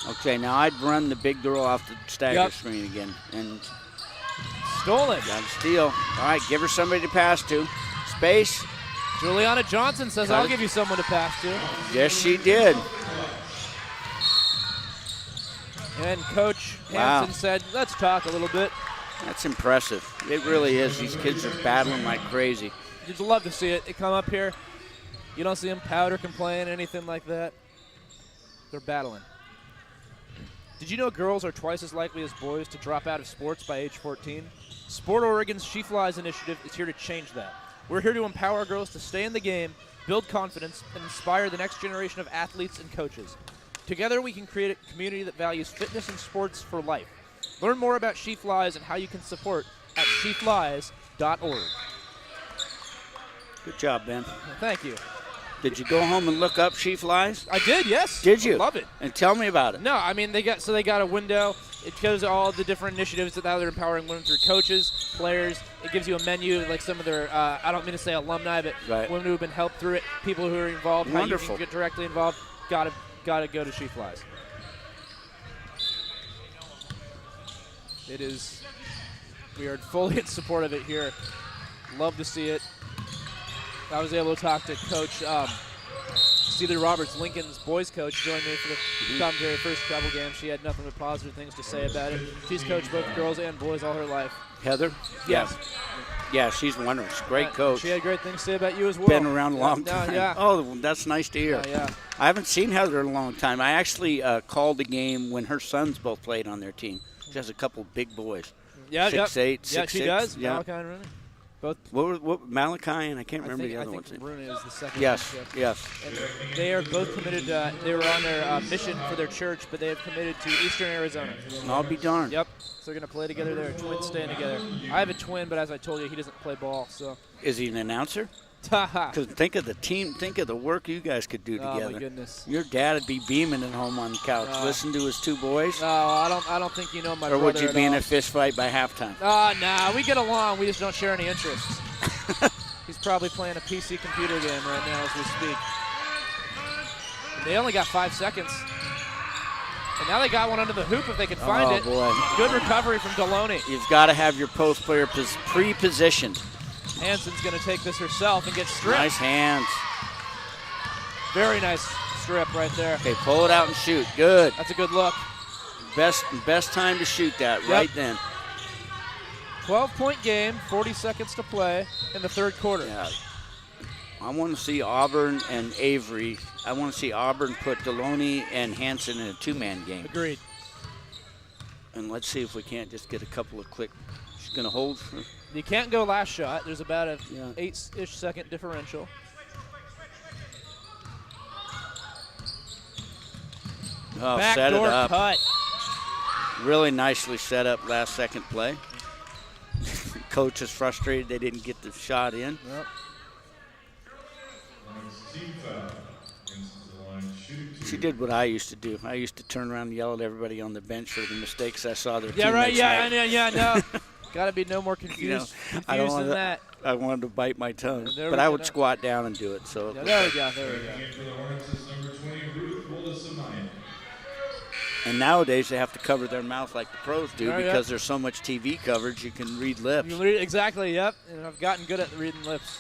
Okay, now I'd run the big girl off the stagger screen again. And stolen. got a steal. All right, give her somebody to pass to. Space. Juliana Johnson says, I'll give you someone to pass to. Yes, she did. And Coach Hansen said, let's talk a little bit. That's impressive. It really is. These kids are battling like crazy. You'd love to see it. They come up here. You don't see them pout or complain, anything like that. They're battling. Did you know girls are twice as likely as boys to drop out of sports by age 14? Sport Oregon's She Flies initiative is here to change that. We're here to empower girls to stay in the game, build confidence, and inspire the next generation of athletes and coaches. Together, we can create a community that values fitness and sports for life. Learn more about She Flies and how you can support at sheflies.org. Good job, Ben. Thank you. Did you go home and look up She Flies? I did, yes. Did you? Love it. And tell me about it. No, I mean, they got a window. It shows all the different initiatives that they're empowering women through coaches, players. It gives you a menu, like some of their, I don't mean to say alumni, but women who have been helped through it, people who are involved, Wonderful. how you can get directly involved. Got to go to She Flies. It is, we are fully in support of it here. Love to see it. I was able to talk to Coach Celia Roberts, Lincoln's boys coach, joined me for the commentary first couple games. She had nothing but positive things to say about it. She's coached both girls and boys all her life. Heather? Yes. Yeah, she's wonderful. Great coach. She had great things to say about you as well. Been around a long time. Yeah. Oh, that's nice to hear. Yeah. I haven't seen Heather in a long time. I actually called the game when her sons both played on their team. She has a couple big boys. Yeah, 6'8", 6'6". Yeah, she does. Yeah. Malachi and Rooney. Both. What Malachi and I can't remember the other ones. I think Rooney is the second. Yes. And they are both committed. They were on their mission for their church, but they have committed to Eastern Arizona. I'll be darned. Yep. So they're going to play together. They're twins staying together. I have a twin, but as I told you, he doesn't play ball. So. Is he an announcer? Because think of the team, think of the work you guys could do together. Oh my goodness! Your dad would be beaming at home on the couch, listen to his 2 boys. No, I don't think you know my brother. Or would you be in all. a fist fight by halftime? Nah, we get along. We just don't share any interests. He's probably playing a PC computer game right now as we speak. They only got 5 seconds. And now they got one under the hoop if they could find it. Boy. Good recovery from Deloney. You've got to have your post player pre-positioned. Hansen's going to take this herself and get stripped. Nice hands. Very nice strip right there. Okay, pull it out and shoot. Good. That's a good look. Best time to shoot that right then. 12-point game, 40 seconds to play in the third quarter. Yeah. I want to see Auburn and Avery. I want to see Auburn put Deloney and Hansen in a 2-man game. Agreed. And let's see if we can't just get a couple of quick. She's going to hold for. You can't go last shot. There's about a 8-ish second differential. Oh, set it Backdoor up. cut. Really nicely set up last second play. Coach is frustrated they didn't get the shot in. Yep. Team foul. Into the line, shooting two. She did what I used to do. I used to turn around and yell at everybody on the bench for the mistakes I saw their Yeah, right. teammates Yeah, make. no. Got to be no more confused, I don't confused want than that. I wanted to bite my tongue, There but we I go. would squat down and do it. So Yeah, there we go. In for the Hornets is number 20, Ruth Willis-Amaya. And nowadays they have to cover their mouth like the pros do Right, because there's so much TV coverage you can read lips. You read, exactly, yep. And I've gotten good at reading lips.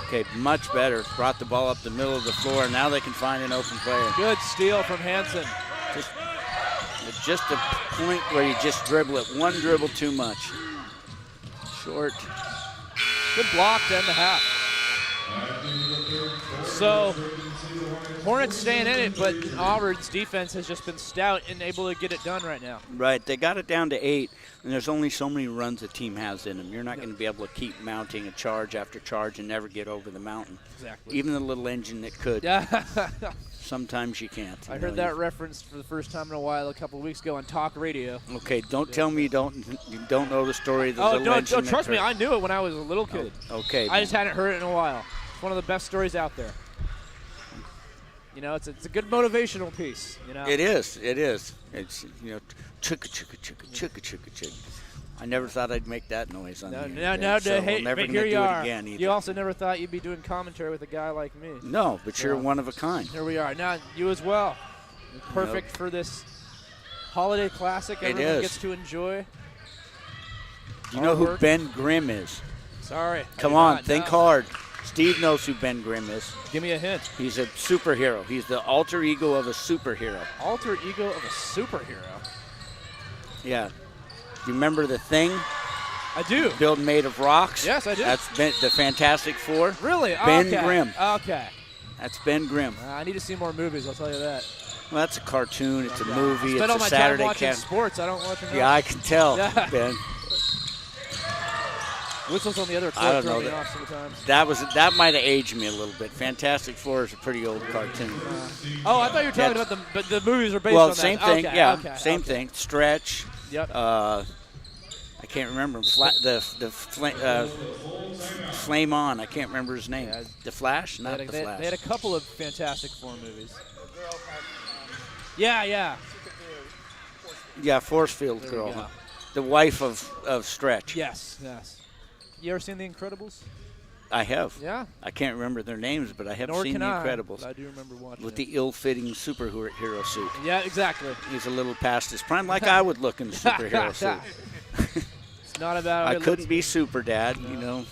Okay, much better. Brought the ball up the middle of the floor, and now they can find an open player. Good steal from Hansen. Just a point where you just dribble it. One dribble too much. Short. Good block to end the half. So, Hornets staying in it, but Auburn's defense has just been stout and able to get it done right now. Right, they got it down to 8, and there's only so many runs a team has in them. You're not going to be able to keep mounting a charge after charge and never get over the mountain. Exactly. Even the little engine that could. Yeah. Sometimes you can't. I heard that reference for the first time in a while a couple of weeks ago on talk radio. Okay, don't tell me you don't know the story of the little engine. No, that trust me, could. I knew it when I was a little kid. Okay. I just hadn't heard it in a while. It's one of the best stories out there. You know, it's a good motivational piece. You know, It is. It's chugga chugga chugga chugga chugga chugga. I never thought I'd make that noise on the air. So hey, I'm never but gonna here do you it are. again either. You also never thought you'd be doing commentary with a guy like me. No, but you're Yeah. one of a kind. Here we are. Now you as well. Perfect for this holiday classic It everyone is. gets to enjoy. Do you know who Artwork. Ben Grimm is? Sorry. I Come do on, not think know. hard. Steve knows who Ben Grimm is. Give me a hint. He's a superhero. He's the alter ego of a superhero. Alter ego of a superhero. Yeah. Do you remember The Thing? I do. Build made of rocks? Yes, I do. That's the Fantastic Four. Really? Ben Okay. Grimm. Okay. That's Ben Grimm. I need to see more movies, I'll tell you that. Well, that's a cartoon. It's a I movie. spend It's all a my Saturday time watching cat. sports. I don't watch enough. Yeah, I can tell, Yeah. Ben. Whistles on the other I court don't throw know me that. off sometimes. That might have aged me a little bit. Fantastic Four is a pretty old cartoon. Oh, I thought you were talking That's- about the movies are based Well, on that. same thing. Okay, Yeah, okay, same okay. thing. Stretch. Yep. I can't remember him. Flame On. I can't remember his name. Yeah. The Flash, not They the had, Flash. they had a couple of Fantastic Four movies. Yeah. Yeah, Force Field There we Girl. go. The wife of Stretch. Yes. You ever seen The Incredibles? I have. Yeah. I can't remember their names, but I have Nor seen can The I, Incredibles. but I do remember watching With it. the ill-fitting superhero suit. Yeah, exactly. He's a little past his prime, like I would look in a superhero suit. It's not about how I it couldn't looks. be super dad, you know.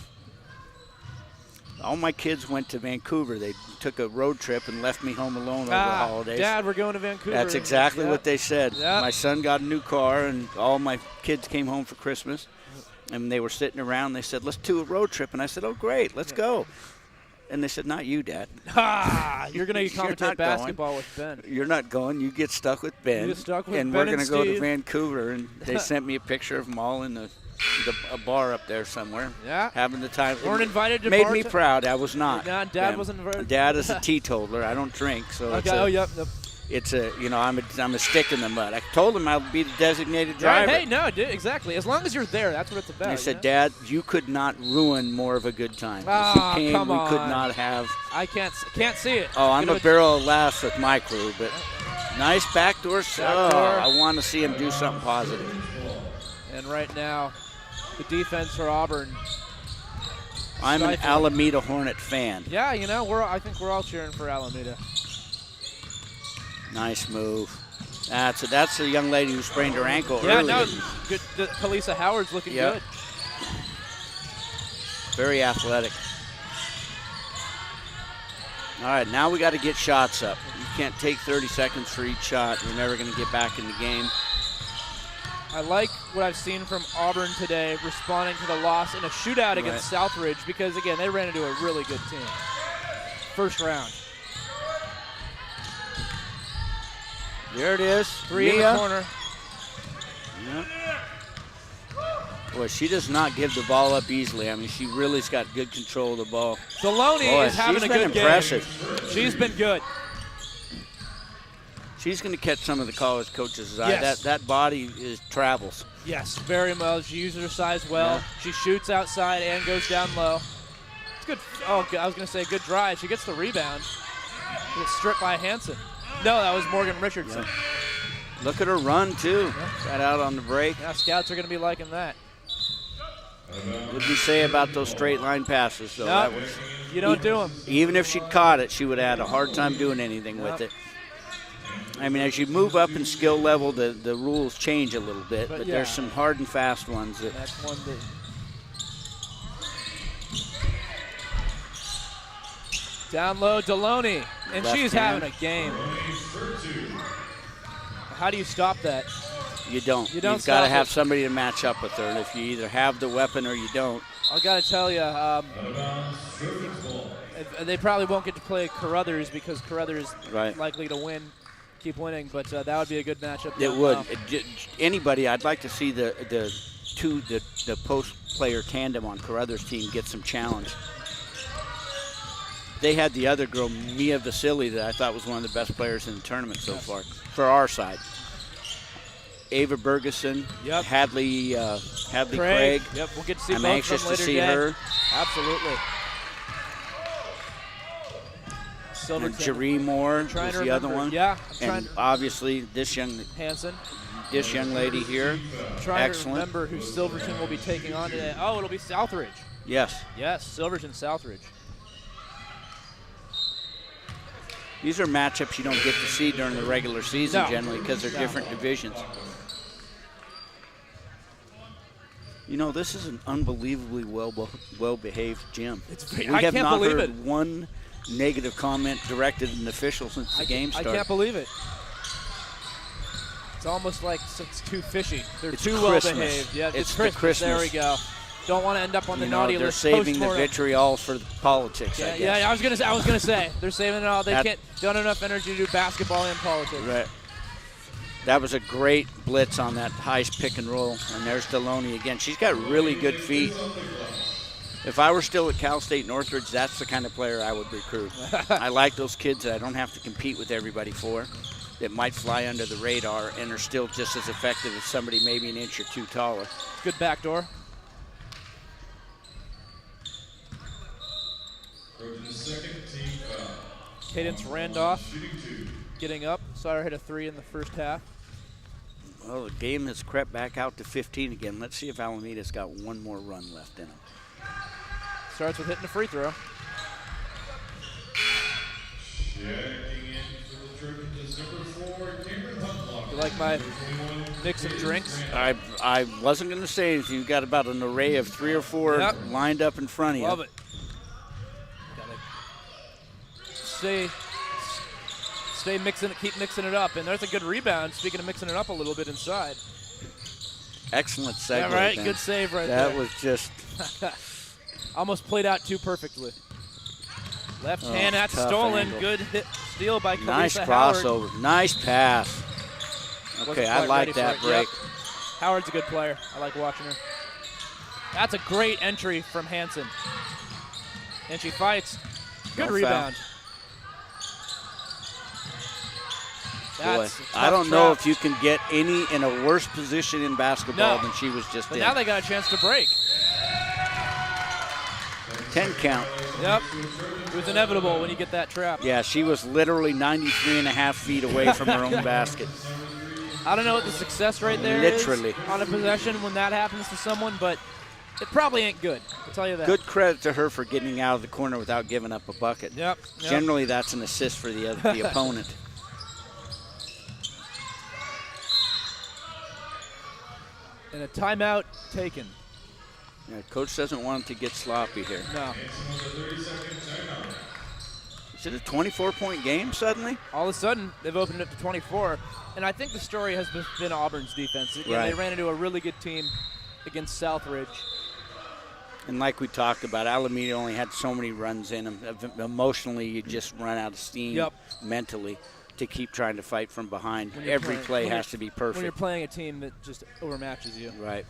All my kids went to Vancouver. They took a road trip and left me home alone over the holidays. Dad, we're going to Vancouver. That's exactly Yep. what they said. Yep. My son got a new car, and all my kids came home for Christmas. And they were sitting around. They said, let's do a road trip. And I said, oh, great, let's go. And they said, not you, Dad. You're going to You're commentate not basketball with Ben. You're not going. You get stuck with Ben. You get stuck with and Ben we're and gonna go to Steve. Vancouver. And they sent me a picture of them all in a bar up there somewhere. Yeah. Having the time. Weren't invited to Made me bartend? proud. I was not. No, Dad Ben. wasn't invited? Dad is a teetotaler. I don't drink. So Okay. it's Yep. it's I'm a stick in the mud. I told him I'll be the designated Right, driver. hey, no, exactly. As long as you're there, that's what it's about. And I you said, know? Dad, you could not ruin more of a good time. Ah, if you came, come we could on. not have. I can't see it. Oh, I'm Gonna- a barrel of laughs with my crew, but nice backdoor. Backdoor. I want to see him do something positive. And right now, the defense for Auburn. I'm an stifling. Alameda Hornet fan. Yeah, you know, I think we're all cheering for Alameda. Nice move. That's a young lady who sprained her ankle Yeah, early. no, good. Kalisa Howard's looking Yep. good. Very athletic. All right, now we got to get shots up. You can't take 30 seconds for each shot. You're never going to get back in the game. I like what I've seen from Auburn today, responding to the loss in a shootout against Southridge because, again, they ran into a really good team. First round. There it is. Three in Mia. the corner. Yep. Boy, she does not give the ball up easily. I mean, she really's got good control of the ball. Deloney is having a good impressive. game. She's been good. She's going to catch some of the college coaches' eye. Yes. That body travels. Yes, very well. She uses her size well. Yeah. She shoots outside and goes down low. It's good. Oh, I was going to say good drive. She gets the rebound. Gets stripped by Hansen. No, that was Morgan Richardson. Yeah. Look at her run, too. Yeah. Got out on the break. Yeah, scouts are going to be liking that. What did you say about those straight line passes, though? Nope. You don't do them. Even if she'd caught it, she would have had a hard time doing anything with it. I mean, as you move up in skill level, the rules change a little bit, but there's some hard and fast ones. That's one that. Down low, Deloney, and Left she's hand. having a game. How do you stop that? You don't. You don't. You've got to stop have it. somebody to match up with her, and if you either have the weapon or you don't. I got to tell you, they probably won't get to play Carruthers because Carruthers is likely to keep winning, but that would be a good matchup. It would. Anybody, I'd like to see the post player tandem on Carruthers' team get some challenge. They had the other girl, Mia Vasily, that I thought was one of the best players in the tournament so far for our side. Ava Bergeson, Hadley Craig. Yep, we'll get to see I'm both anxious of them to later see her. Absolutely. And Jeree Moore was the other one. Yeah. And obviously this young lady here. I'm trying Excellent. to remember who Silverton will be taking on today. Oh, it'll be Southridge. Yes. Yes, Silverton, Southridge. These are matchups you don't get to see during the regular season generally because they're different divisions. You know, this is an unbelievably well-behaved gym. We have not heard one negative comment directed at an official since the game started. I can't believe it. It's almost like it's too fishy. They're too Christmas. well-behaved. Yeah, it's Christmas. There we go. Don't want to end up on the naughty they're list. They're saving the post-mortem. vitriol for the politics, I guess. Yeah, I was gonna say they're saving it all. They don't have enough energy to do basketball and politics. Right. That was a great blitz on that high pick and roll, and there's Deloney again. She's got really good feet. If I were still at Cal State Northridge, that's the kind of player I would recruit. I like those kids that I don't have to compete with everybody for, that might fly under the radar and are still just as effective as somebody maybe an inch or two taller. Good backdoor. Cadence Randolph getting up. Saw her hit a 3 in the first half. Well, the game has crept back out to 15 again. Let's see if Alameda's got one more run left in them. Starts with hitting a free throw. You like my mix of drinks? I wasn't going to say anything. You've got about an array of 3 or 4 lined up in front of you. Love it. Stay mixing it, keep mixing it up. And there's a good rebound, speaking of mixing it up a little bit inside. Excellent segue. Yeah, right? Ben. Good save right there. That was just... Almost played out too perfectly. Left hand, that's stolen. Angle. Good hit, steal by Kalisa Nice Howard. crossover. Nice pass. Okay, I like that break. Yep. Howard's a good player. I like watching her. That's a great entry from Hansen. And she fights. Good rebound. Boy, I don't know if you can get any in a worse position in basketball than she was just in. But now they got a chance to break. 10 count. Yep. It was inevitable when you get that trap. Yeah, she was literally 93.5 feet away from her own basket. I don't know what the success rate there is on a possession when that happens to someone, but it probably ain't good. I'll tell you that. Good credit to her for getting out of the corner without giving up a bucket. Yep. Generally, that's an assist for the opponent. And a timeout taken. Yeah, coach doesn't want him to get sloppy here. No. Is it a 24-point game suddenly? All of a sudden, they've opened it up to 24. And I think the story has been Auburn's defense. Again, they ran into a really good team against Southridge. And like we talked about, Alameda only had so many runs in them. Emotionally, you just run out of steam mentally to keep trying to fight from behind. Every play has to be perfect. When you're playing a team that just overmatches you. Right.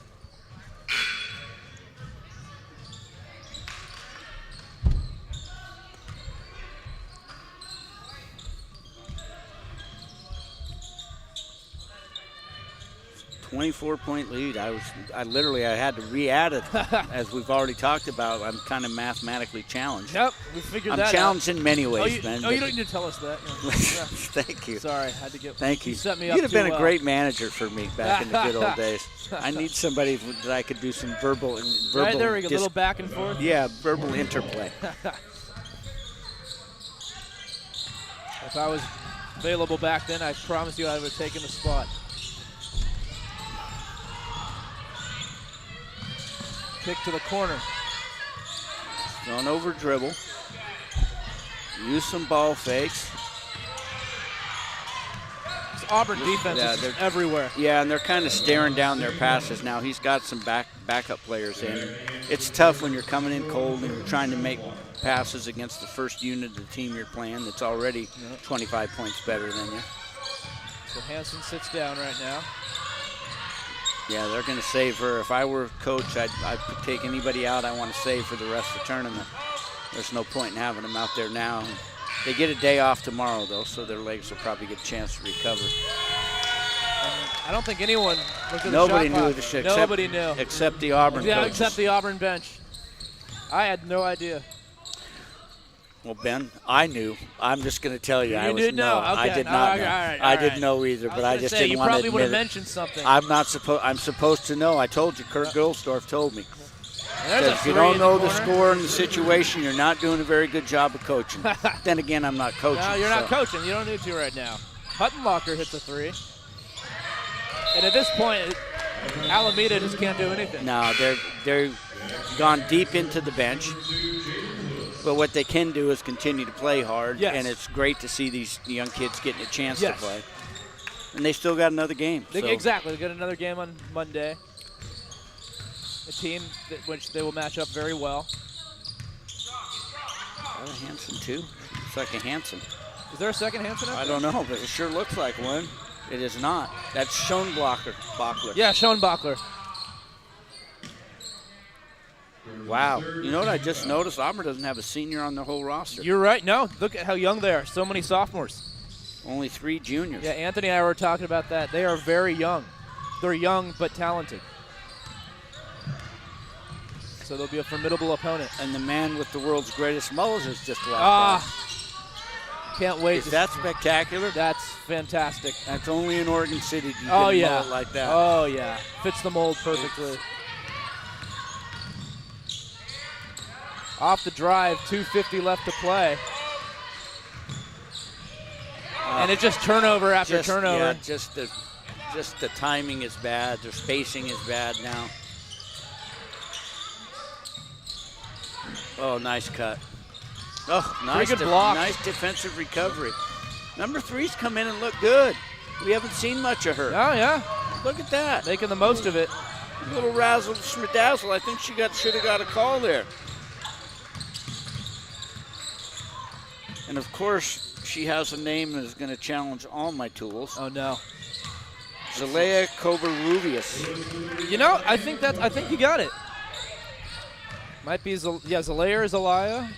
24-point lead. I literally had to re-add it, as we've already talked about. I'm kind of mathematically challenged. Yep, we figured that out. I'm challenged in many ways, Ben. You don't need to tell us that. No. Thank you. Sorry, I had to get. Thank you. Set me up You'd have been too a great manager for me back in the good old days. I need somebody that I could do some verbal. Right, there we go. A little back and forth. Yeah, verbal interplay. If I was available back then, I promise you I would have taken the spot. Kick to the corner. Thrown over dribble. Use some ball fakes. This Auburn defense is everywhere. Yeah, and they're kind of staring down their passes now. He's got some backup players in. It's tough when you're coming in cold and you're trying to make passes against the first unit of the team you're playing that's already 25 points better than you. So Hansen sits down right now. Yeah, they're going to save her. If I were coach, I'd take anybody out I want to save for the rest of the tournament. There's no point in having them out there now. They get a day off tomorrow, though, so their legs will probably get a chance to recover. I don't think anyone looked at Nobody the shot knew clock. the Nobody knew. Except the Auburn coaches. Except the Auburn bench. I had no idea. Well, Ben, I knew. I'm just going to tell you. You did know? Okay. I did not know. I didn't know either, but I just didn't want to admit you probably would have it. mentioned something. I'm supposed to know. I told you. Kurt Gilsdorf told me. There's If you don't know the score and the situation, you're not doing a very good job of coaching. Then again, I'm not coaching. No, you're not coaching. You don't need to right now. Huttenlocker hits a three. And at this point, Alameda just can't do anything. No, they're gone deep into the bench. But what they can do is continue to play hard. Yes. And it's great to see these young kids getting a chance to play. And they still got another game. Exactly. They got another game on Monday. A team which they will match up very well. Oh, Hansen, too. Looks like a Hansen. Is there a second Hansen out I don't know, but it sure looks like one. It is not. That's Schoenbachler. Yeah, Schoenbachler. Wow. You know what I just noticed? Auburn doesn't have a senior on their whole roster. You're right. No, look at how young they are. So many sophomores. Only 3 juniors. Yeah, Anthony and I were talking about that. They are very young. They're young but talented. So they'll be a formidable opponent. And the man with the world's greatest mullet has just walked by. Can't wait. Is that spectacular? That's fantastic. That's only in Oregon City. You Oh, get a yeah. mullet like that. Oh, yeah. Fits the mold perfectly. Off the drive, 2:50 left to play. And it's just turnover after turnover. Yeah, just the timing is bad. Their spacing is bad now. Oh, nice cut. Oh, nice, good block. Nice defensive recovery. Number 3's come in and look good. We haven't seen much of her. Oh, yeah. Look at that. Making the most of it. A little razzle schmadazzle. I think she should have got a call there. And of course, she has a name that is going to challenge all my tools. Oh no. Zalea Kovaruvius. You know, I think you got it. Might be Zalea or Zelaya.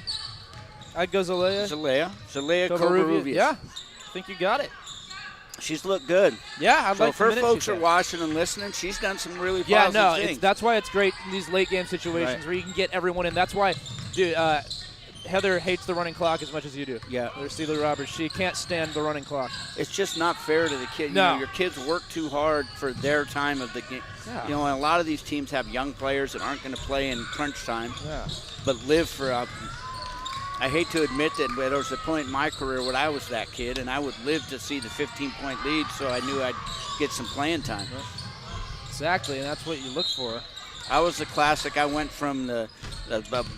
I'd go Zalea. Zalea Kovaruvius. Yeah, I think you got it. She's looked good. Yeah, I'd so like if her folks are watching and listening, she's done some really positive things. That's why it's great in these late game situations where you can get everyone in. That's why, dude, Heather hates the running clock as much as you do. Yeah. Or Celia Roberts. She can't stand the running clock. It's just not fair to the kid. No. You know, your kids work too hard for their time of the game. Yeah. You know, and a lot of these teams have young players that aren't going to play in crunch time, but live for I hate to admit that, but there was a point in my career when I was that kid, and I would live to see the 15-point lead, so I knew I'd get some playing time. Exactly, and that's what you look for. I was the classic. I went from the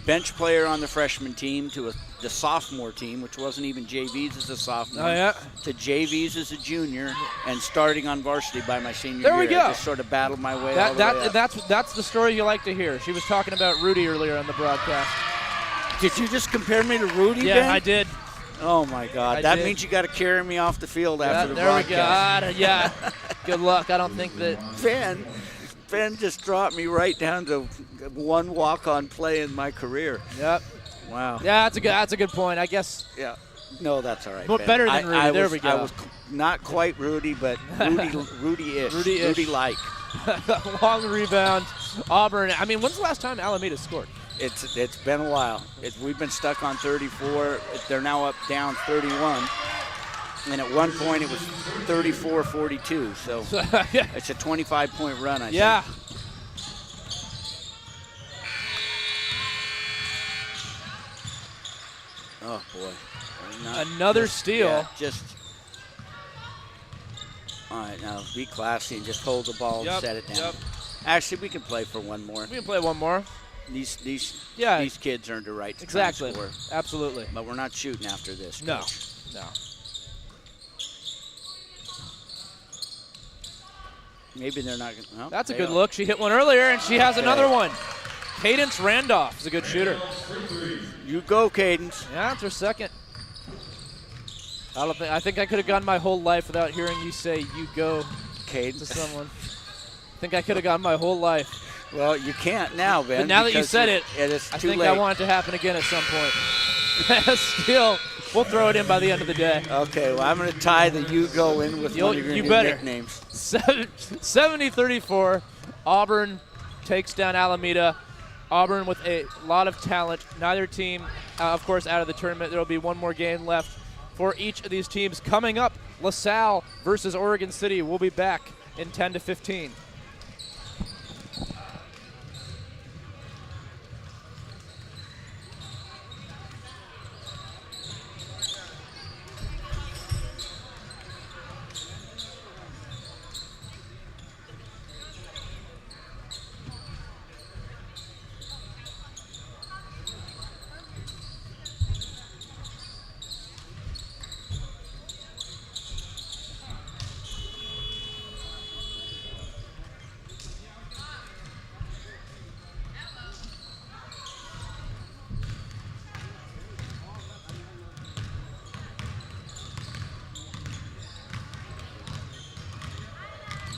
bench player on the freshman team to the sophomore team, which wasn't even JVs as a sophomore, to JVs as a junior, and starting on varsity by my senior year. There we go. I just sort of battled my way all the way up. That's the story you like to hear. She was talking about Rudy earlier on the broadcast. Did you just compare me to Rudy, Yeah, Ben? I did. Oh, my God. That means you got to carry me off the field after the broadcast. There we go. Yeah. Good luck. I don't think that. Ben just dropped me right down to one walk-on play in my career. Yep. Wow. Yeah, that's a good point. I guess. Yeah. No, that's all right. But Ben. better than Rudy. There we go. I was not quite Rudy, but Rudy-ish. Rudy-ish. Rudy-like. Long rebound. Auburn. I mean, when's the last time Alameda scored? It's been a while. We've been stuck on 34. They're now down 31. And at one point it was 34-42. So it's a 25-point run, I think. Yeah. Oh, boy. Another steal. Yeah, just. All right, now be classy and just hold the ball and set it down. Yep. Actually, we can play for one more. We can play one more. These kids earned a right to try and Exactly. score. Absolutely. But we're not shooting after this. No. Coach. No. Maybe they're not going to. Well, That's a good look. She hit one earlier, and she has another one. Cadence Randolph is a good shooter. You go, Cadence. Yeah, it's her second. I think I could have gone my whole life without hearing you say "you go" Cadence to someone. I think I could have gone my whole life. Well, you can't now, Ben. But now that you said it, it's I too think late. I want it to happen again at some point. Still, we'll throw it in by the end of the day. Okay, well, I'm going to tie the "you go" in with one of your you new better. nicknames. 70-34. Auburn takes down Alameda. Auburn with a lot of talent. Neither team, of course, out of the tournament. There will be one more game left for each of these teams. Coming up, LaSalle versus Oregon City. We'll be back in 10 to 15.